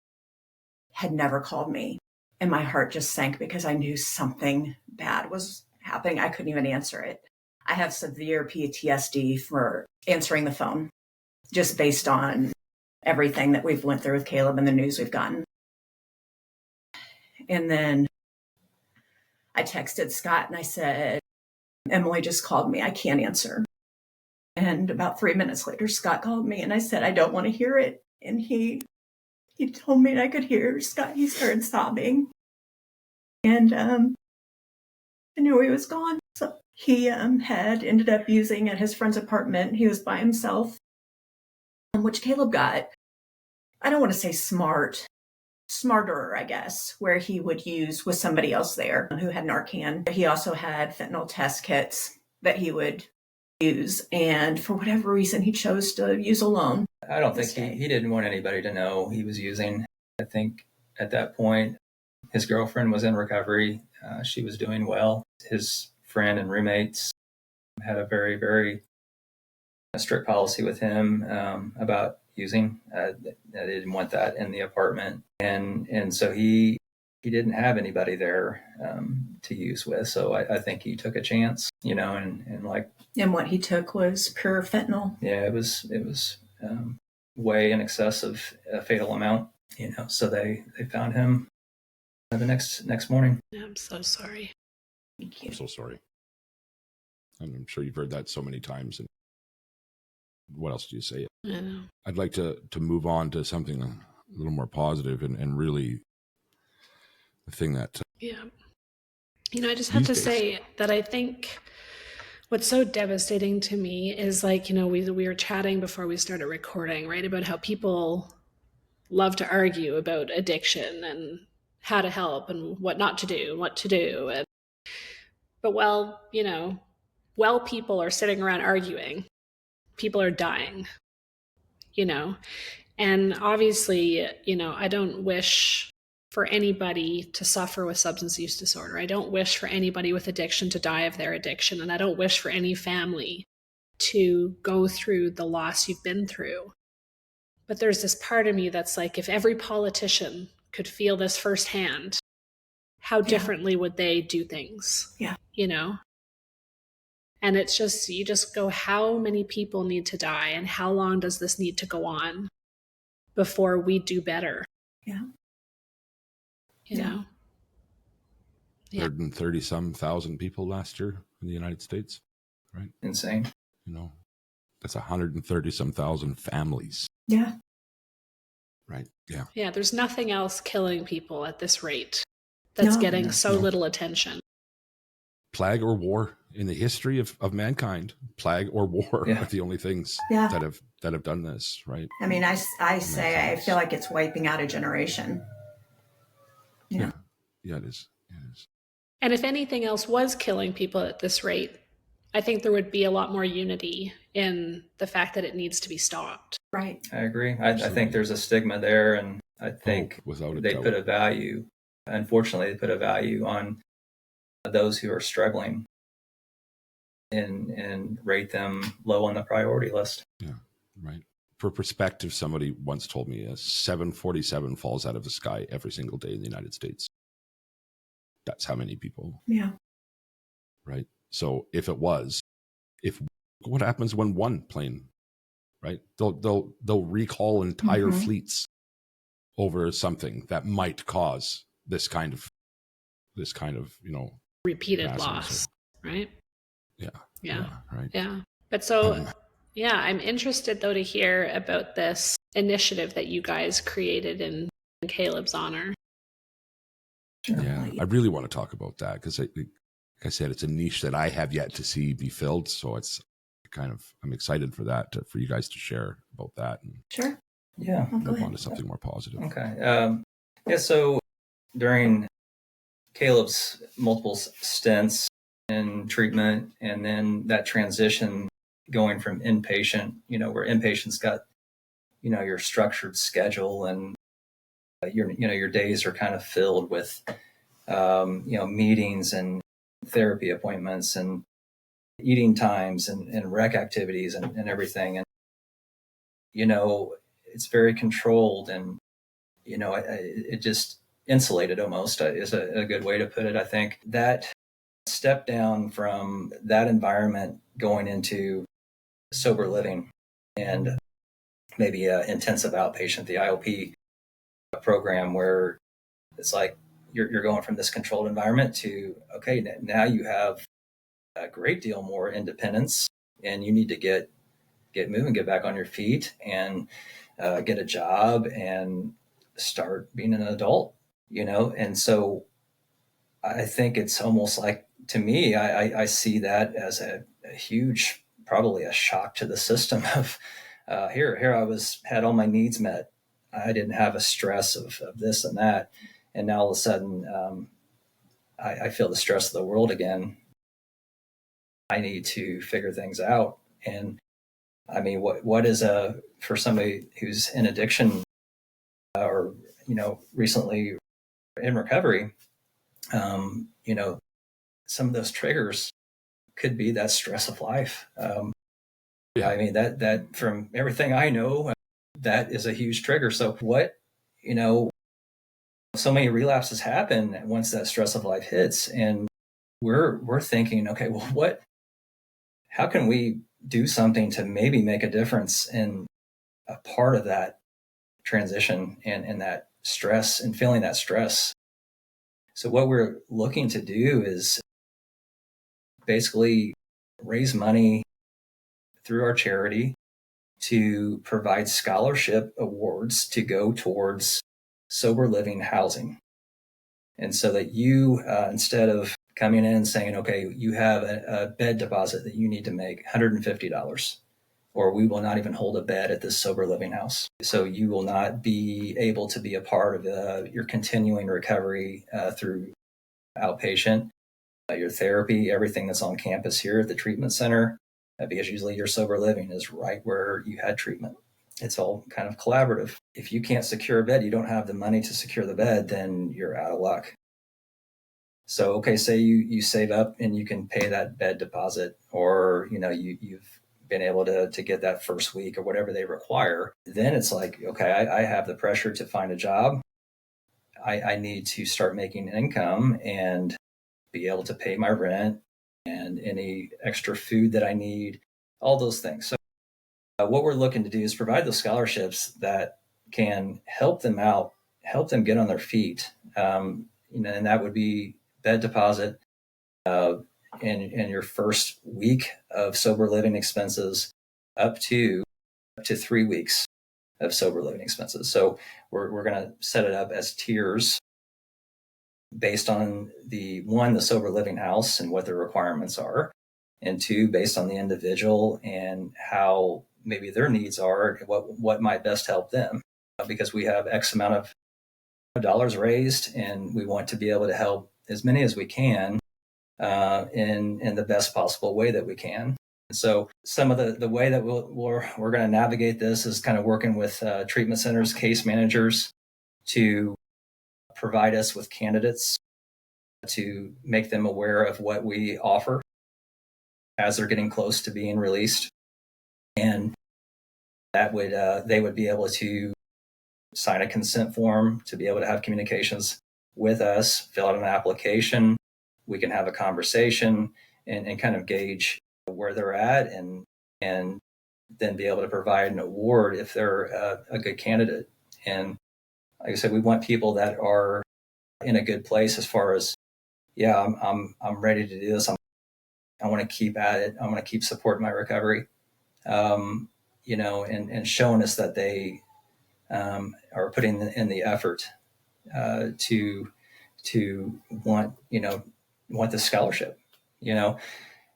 had never called me. And my heart just sank because I knew something bad was happening. I couldn't even answer it. I have severe PTSD for answering the phone, just based on everything that we've went through with Caleb and the news we've gotten. And then I texted Scott and I said, Emily just called me. I can't answer. And about 3 minutes later, Scott called me and I said, I don't want to hear it. And he told me I could hear Scott. He started sobbing. And I knew he was gone. So he had ended up using at his friend's apartment. He was by himself, which Caleb got, I don't want to say smarter, I guess, where he would use with somebody else there who had Narcan. He also had fentanyl test kits that he would use. And for whatever reason, he chose to use alone. I don't think he didn't want anybody to know he was using. I think at that point, his girlfriend was in recovery. She was doing well. His friend and roommates had a very, very strict policy with him about using. They didn't want that in the apartment. And so he didn't have anybody there to use with. So I think he took a chance, and what he took was pure fentanyl. Yeah, it was way in excess of a fatal amount, so they found him the next morning. I'm so sorry. Thank you. I'm so sorry. I'm sure you've heard that so many times. And what else do you say? I know. I'd like to move on to something a little more positive and really the thing that... Yeah. I just have to say that I think what's so devastating to me is we were chatting before we started recording, right, about how people love to argue about addiction and how to help and what not to do and what to do. But while people are sitting around arguing, people are dying, and obviously, I don't wish for anybody to suffer with substance use disorder. I don't wish for anybody with addiction to die of their addiction. And I don't wish for any family to go through the loss you've been through. But there's this part of me that's like, if every politician could feel this firsthand, how differently would they do things? Yeah. And it's just, you just go, how many people need to die and how long does this need to go on before we do better? Yeah. You know? 130-some thousand people last year in the United States, right? Insane. That's 130-some thousand families. Yeah. Right. Yeah. Yeah. There's nothing else killing people at this rate that's getting so little attention. Plague or war in the history of mankind, plague or war are the only things that have done this, right? I mean, I feel like it's wiping out a generation. Yeah, it is. And if anything else was killing people at this rate, I think there would be a lot more unity in the fact that it needs to be stopped. Right. I agree. I think there's a stigma there, and I think they put a value, unfortunately, on those who are struggling and rate them low on the priority list. Yeah, right. For perspective, somebody once told me a 747 falls out of the sky every single day in the United States. That's how many people. Yeah. Right. So if what happens when one plane, right? They'll recall entire fleets over something that might cause this kind of repeated loss, right? Yeah. Right. Yeah. But so I'm interested though to hear about this initiative that you guys created in Caleb's honor. Yeah, I really want to talk about that because, like I said, it's a niche that I have yet to see be filled. So it's I'm excited for that, for you guys to share about that. And sure. Yeah. Move on to something more positive. Okay. So during Caleb's multiple stints in treatment, and then that transition going from inpatient, where inpatient's got, your structured schedule and your days are kind of filled with, meetings and therapy appointments and eating times and rec activities and everything. And, it's very controlled and, it just insulated almost is a good way to put it. I think that step down from that environment going into sober living and maybe intensive outpatient, the IOP program, where it's like you're going from this controlled environment to, okay, now you have a great deal more independence, and you need to get moving, get back on your feet, and get a job and start being an adult, And so I think it's almost like, to me, I see that as a huge, probably a shock to the system of here I had all my needs met. I didn't have a stress of this and that. And now all of a sudden, I feel the stress of the world again. I need to figure things out. And I mean, what is for somebody who's in addiction or, recently in recovery, some of those triggers could be that stress of life. I mean, that from everything I know, that is a huge trigger. So so many relapses happen once that stress of life hits, and we're thinking, okay, well, how can we do something to maybe make a difference in a part of that transition and that stress and feeling that stress? So what we're looking to do is basically raise money through our charity to provide scholarship awards to go towards sober living housing. And so that you, instead of coming in and saying, okay, you have a bed deposit that you need to make $150, or we will not even hold a bed at this sober living house. So you will not be able to be a part of your continuing recovery through outpatient, your therapy, everything that's on campus here at the treatment center, because usually your sober living is right where you had treatment. It's all kind of collaborative. If you can't secure a bed, you don't have the money to secure the bed, then you're out of luck. So, okay, say you save up and you can pay that bed deposit, or, you've been able to get that first week or whatever they require. Then it's like, okay, I have the pressure to find a job. I need to start making income and be able to pay my rent and any extra food that I need, all those things. So what we're looking to do is provide those scholarships that can help them out, help them get on their feet. And that would be bed deposit in your first week of sober living expenses, up to 3 weeks of sober living expenses. So we're going to set it up as tiers based on the sober living house and what the requirements are, and 2, based on the individual and how maybe their needs are, what might best help them, because we have X amount of dollars raised, and we want to be able to help as many as we can in the best possible way that we can. And so some of the way that we're going to navigate this is kind of working with treatment centers, case managers, to provide us with candidates to make them aware of what we offer as they're getting close to being released. And that would they would be able to sign a consent form to be able to have communications with us, fill out an application. We can have a conversation and kind of gauge where they're at, and then be able to provide an award if they're a good candidate. And like I said, we want people that are in a good place as far as, I'm ready to do this. I want to keep at it. I want to keep supporting my recovery, and showing us that they are putting in the effort to want the scholarship,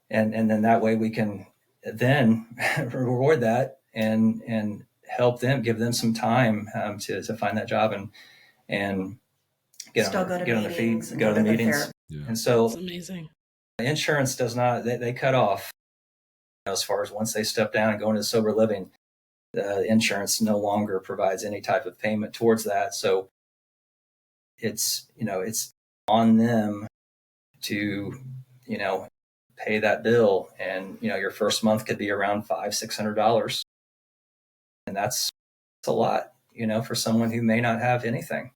and then that way we can then reward that and help them, give them some time to find that job and get on their feet, go to the meetings. Yeah. And so That's amazing. Insurance does not, they cut off as far as once they step down and go into sober living, the insurance no longer provides any type of payment towards that. So it's on them to, pay that bill. And, your first month could be around $500-$600. And that's a lot, for someone who may not have anything.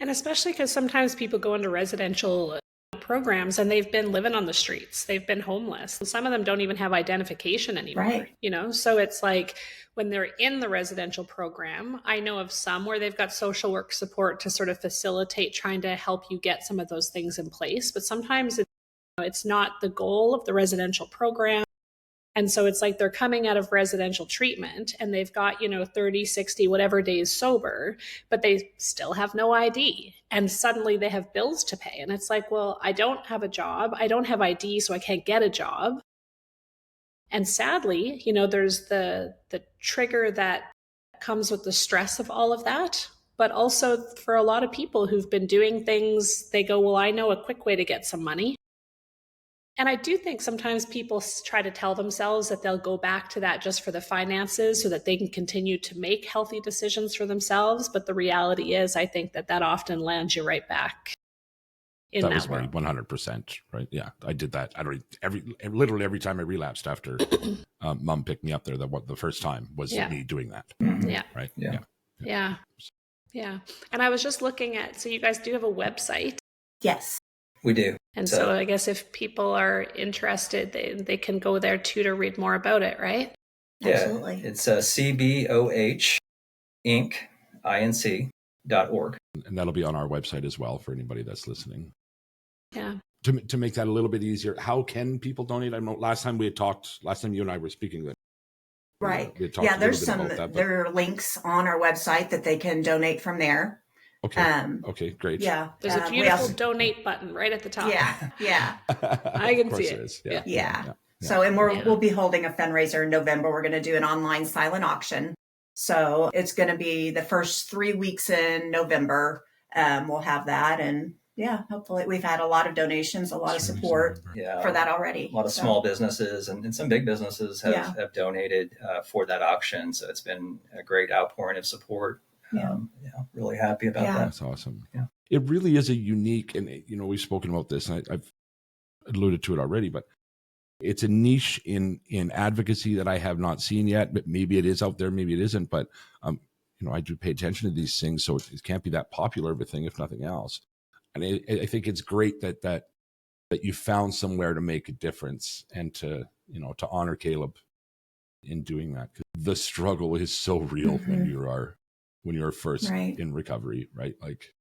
And especially because sometimes people go into residential programs, and they've been living on the streets. They've been homeless. Some of them don't even have identification anymore, right. So it's like when they're in the residential program, I know of some where they've got social work support to sort of facilitate trying to help you get some of those things in place. But sometimes it's not the goal of the residential program. And so it's like they're coming out of residential treatment and they've got, 30, 60, whatever days sober, but they still have no ID. And suddenly they have bills to pay. And it's like, well, I don't have a job. I don't have ID, so I can't get a job. And sadly, there's the trigger that comes with the stress of all of that. But also for a lot of people who've been doing things, they go, well, I know a quick way to get some money. And I do think sometimes people try to tell themselves that they'll go back to that just for the finances so that they can continue to make healthy decisions for themselves. But the reality is, I think that often lands you right back in that world. 100%, right? Yeah, I did that. Literally every time I relapsed after mom picked me up there, the first time was me doing that. Yeah. Right? Yeah. And I was just looking at, so you guys do have a website? Yes. We do. And so I guess if people are interested, they can go there too to read more about it, right? Yeah, absolutely. It's cbohinc.org. And that'll be on our website as well for anybody that's listening. Yeah. To make that a little bit easier, how can people donate? I know last time you and I were speaking that. Right. Yeah, there are links on our website that they can donate from there. Okay. Okay, great. Yeah. There's a beautiful donate button right at the top. Yeah. I can see it. Yeah. So, and we'll be holding a fundraiser in November. We're going to do an online silent auction. So it's going to be the first 3 weeks in November. We'll have that. And hopefully we've had a lot of donations, a lot of support for that already. A lot of small businesses and some big businesses have donated for that auction. So it's been a great outpouring of support. Really happy about that. That's awesome. Yeah. It really is a unique, and we've spoken about this, and I've alluded to it already, but it's a niche in advocacy that I have not seen yet. But maybe it is out there, maybe it isn't. But I do pay attention to these things, so it can't be that popular of a thing, if nothing else. And I think it's great that you found somewhere to make a difference and to honor Caleb in doing that. 'Cause the struggle is so real when you're first in recovery, right? Like,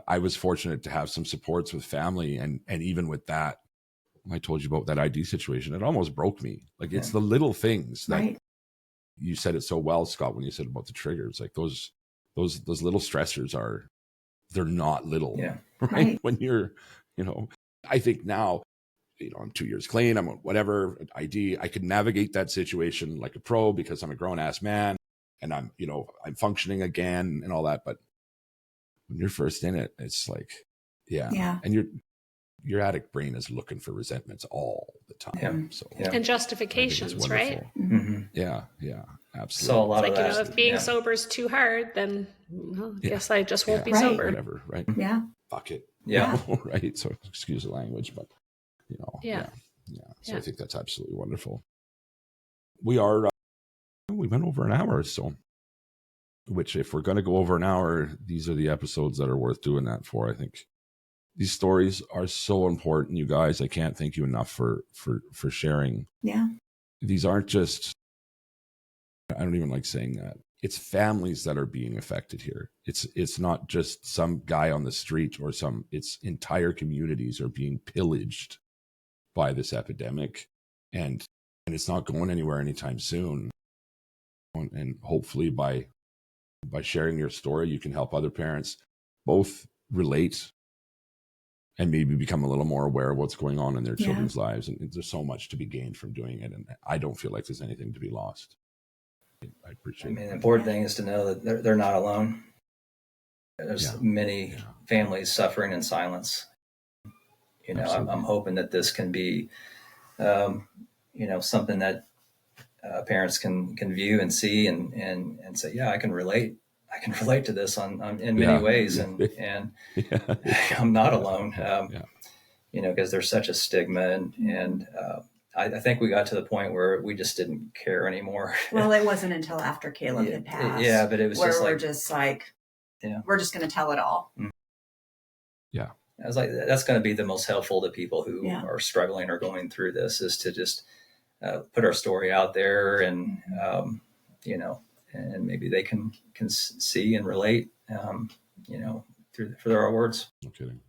I was fortunate to have some supports with family, and even with that, I told you about that ID situation. It almost broke me. Like, it's the little things that you said it so well, Scott, when you said about the triggers. Like those little stressors they're not little, right? When you're, I think now, I'm 2 years clean. I'm whatever ID. I could navigate that situation like a pro because I'm a grown ass man. And I'm functioning again and all that. But when you're first in it, it's like, and your addict brain is looking for resentments all the time. So and justifications, right? Mm-hmm. Yeah, absolutely. So a lot of that. If being sober is too hard, then I guess I just won't be sober. Whatever, right? Yeah. Fuck it. Yeah. Right. So excuse the language, but So I think that's absolutely wonderful. We went over an hour or so, which if we're going to go over an hour, these are the episodes that are worth doing that for. I think these stories are so important, you guys. I can't thank you enough for sharing. Yeah. These aren't just, I don't even like saying that. It's families that are being affected here. It's not just some guy on the street or it's entire communities are being pillaged by this epidemic. And it's not going anywhere anytime soon. And hopefully by sharing your story, you can help other parents both relate and maybe become a little more aware of what's going on in their children's lives. And there's so much to be gained from doing it. And I don't feel like there's anything to be lost. I appreciate it. The important thing is to know that they're not alone. There's many families suffering in silence. I'm hoping that this can be, something that parents can view and see and say, I can relate. I can relate to this in many ways, and I'm not alone. Because there's such a stigma, and I think we got to the point where we just didn't care anymore. Well, it wasn't until after Caleb had passed. Yeah, but it was where we're just like, we're just going to tell it all. Yeah. I was like, that's going to be the most helpful to people who Yeah. are struggling or going through this, is to just put our story out there, and and maybe they can see and relate, through our words. No kidding.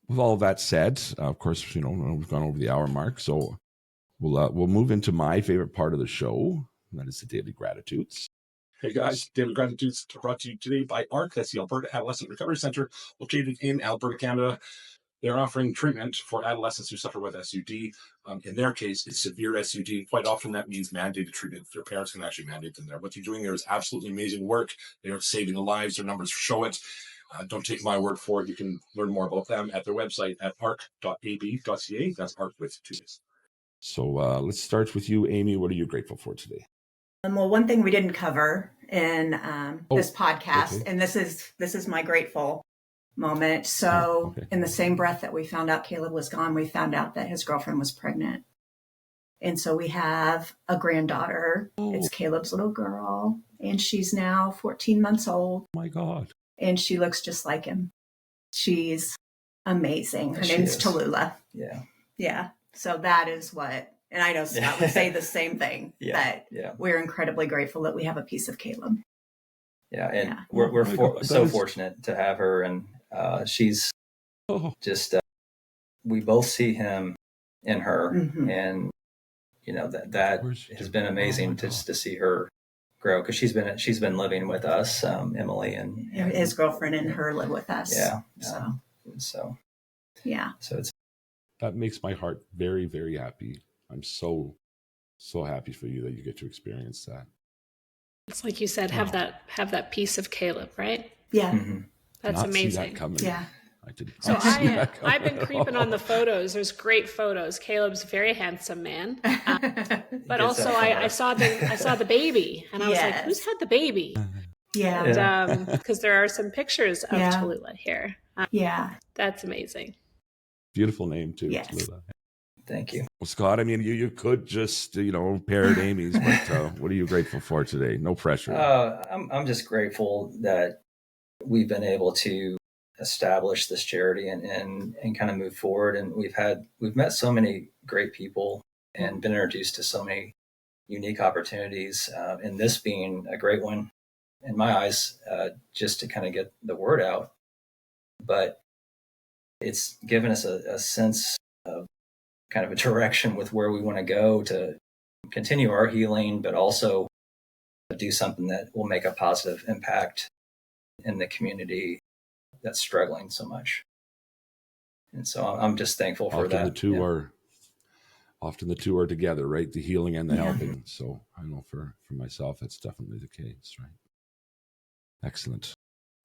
With all of that said, of course, we've gone over the hour mark, so we'll move into my favorite part of the show, and that is the daily gratitudes. Hey guys, Daily Gratitudes brought to you today by AARC. That's the Alberta Adolescent Recovery Centre, located in Alberta, Canada. They're offering treatment for adolescents who suffer with SUD. In their case, it's severe SUD. Quite often that means mandated treatment. Their parents can actually mandate them there. What they're doing there is absolutely amazing work. They are saving lives. Their numbers show it. Don't take my word for it. You can learn more about them at their website at arc.ab.ca. That's ARC with 2 A's. So let's start with you, Amy. What are you grateful for today? Well, one thing we didn't cover in this podcast, and this is my grateful moment. So in the same breath that we found out Caleb was gone, we found out that his girlfriend was pregnant. And so we have a granddaughter. It's Caleb's little girl, and she's now 14 months old. Oh my God. And she looks just like him. She's amazing. Her name's Tallulah. Yeah. Yeah. So that is what, and I know Scott would say the same thing, that we're incredibly grateful that we have a piece of Caleb. Yeah. And we're so fortunate to have her. And she's just, we both see him in her. Mm-hmm. And, that has been amazing to see her grow, because she's been living with us, Emily, and his girlfriend and her live with us. Yeah. So it's, that makes my heart very, very happy. I'm so happy for you that you get to experience that. It's like you said, have that piece of Caleb, right? Yeah. Mm-hmm. That's not amazing. See that coming. Yeah. I did. So I've been creeping on the photos. There's great photos. Caleb's a very handsome man, but also I saw the baby, and I was like, "Who's had the baby?" Yeah. Because there are some pictures of Tallulah here. That's amazing. Beautiful name too, yes. Tallulah. Thank you. Well, Scott, I mean, you could just parrot Amy's, but what are you grateful for today? No pressure. I'm just grateful that we've been able to establish this charity and kind of move forward. And we've met so many great people and been introduced to so many unique opportunities, and this being a great one in my eyes, just to kind of get the word out. But it's given us a sense of kind of a direction with where we want to go to continue our healing, but also do something that will make a positive impact in the community that's struggling so much. And so I'm just thankful for that. Often the two are together, right? The healing and the helping. So I know for myself, that's definitely the case, right? Excellent.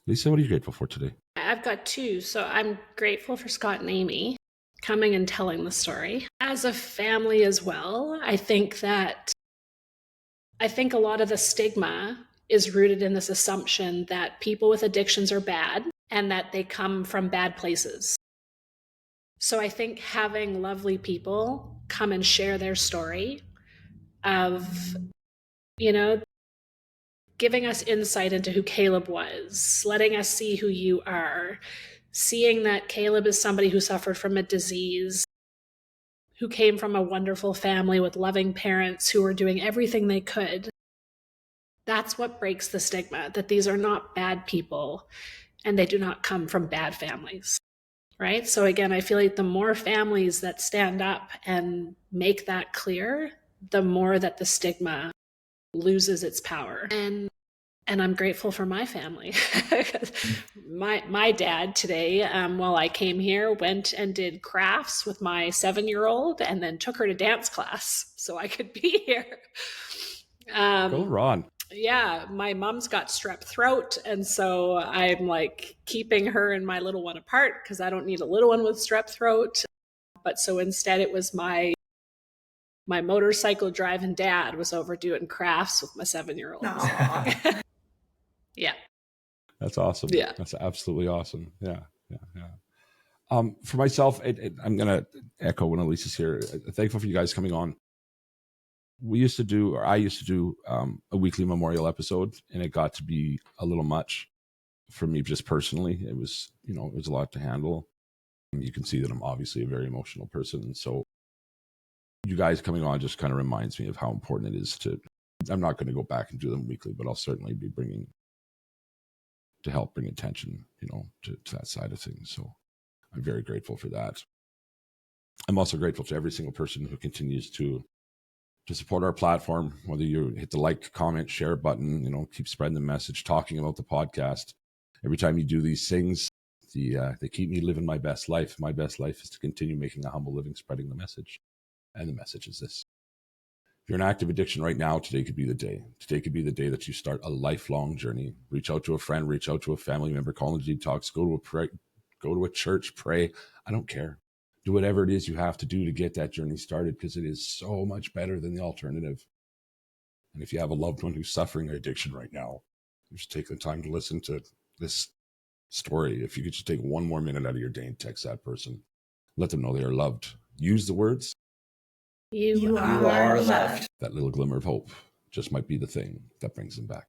Lisa, what are you grateful for today? I've got two. So I'm grateful for Scott and Amy coming and telling the story. As a family as well, I think a lot of the stigma is rooted in this assumption that people with addictions are bad and that they come from bad places. So I think having lovely people come and share their story of, giving us insight into who Caleb was, letting us see who you are, seeing that Caleb is somebody who suffered from a disease, who came from a wonderful family with loving parents who were doing everything they could. That's what breaks the stigma, that these are not bad people and they do not come from bad families, right? So again, I feel like the more families that stand up and make that clear, the more that the stigma loses its power. And I'm grateful for my family. my dad today, while I came here, went and did crafts with my 7-year-old and then took her to dance class so I could be here. Go Ron. Yeah, my mom's got strep throat, and so I'm like keeping her and my little one apart because I don't need a little one with strep throat. But so instead it was my motorcycle driving dad was over doing crafts with my 7-year-old. Yeah. That's awesome. Yeah. That's absolutely awesome. Yeah. For myself, I'm going to echo when Elisa's here. Thankful for you guys coming on. I used to do a weekly memorial episode, and it got to be a little much. for me, just personally, it was, it was a lot to handle. You can see that I'm obviously a very emotional person. And so you guys coming on just kind of reminds me of how important it is I'm not going to go back and do them weekly, but I'll certainly be to help bring attention, to that side of things. So I'm very grateful for that. I'm also grateful to every single person who continues to support our platform, whether you hit the like, comment, share button, keep spreading the message, talking about the podcast. Every time you do these things, they keep me living my best life. My best life is to continue making a humble living, spreading the message. And the message is this. If you're in active addiction right now, today could be the day. Today could be the day that you start a lifelong journey. Reach out to a friend, reach out to a family member, call in detox, go to a church, pray. I don't care. Do whatever it is you have to do to get that journey started, because it is so much better than the alternative. And if you have a loved one who's suffering an addiction right now, just take the time to listen to this story. If you could just take one more minute out of your day and text that person, let them know they are loved. Use the words, You are loved. That little glimmer of hope just might be the thing that brings them back.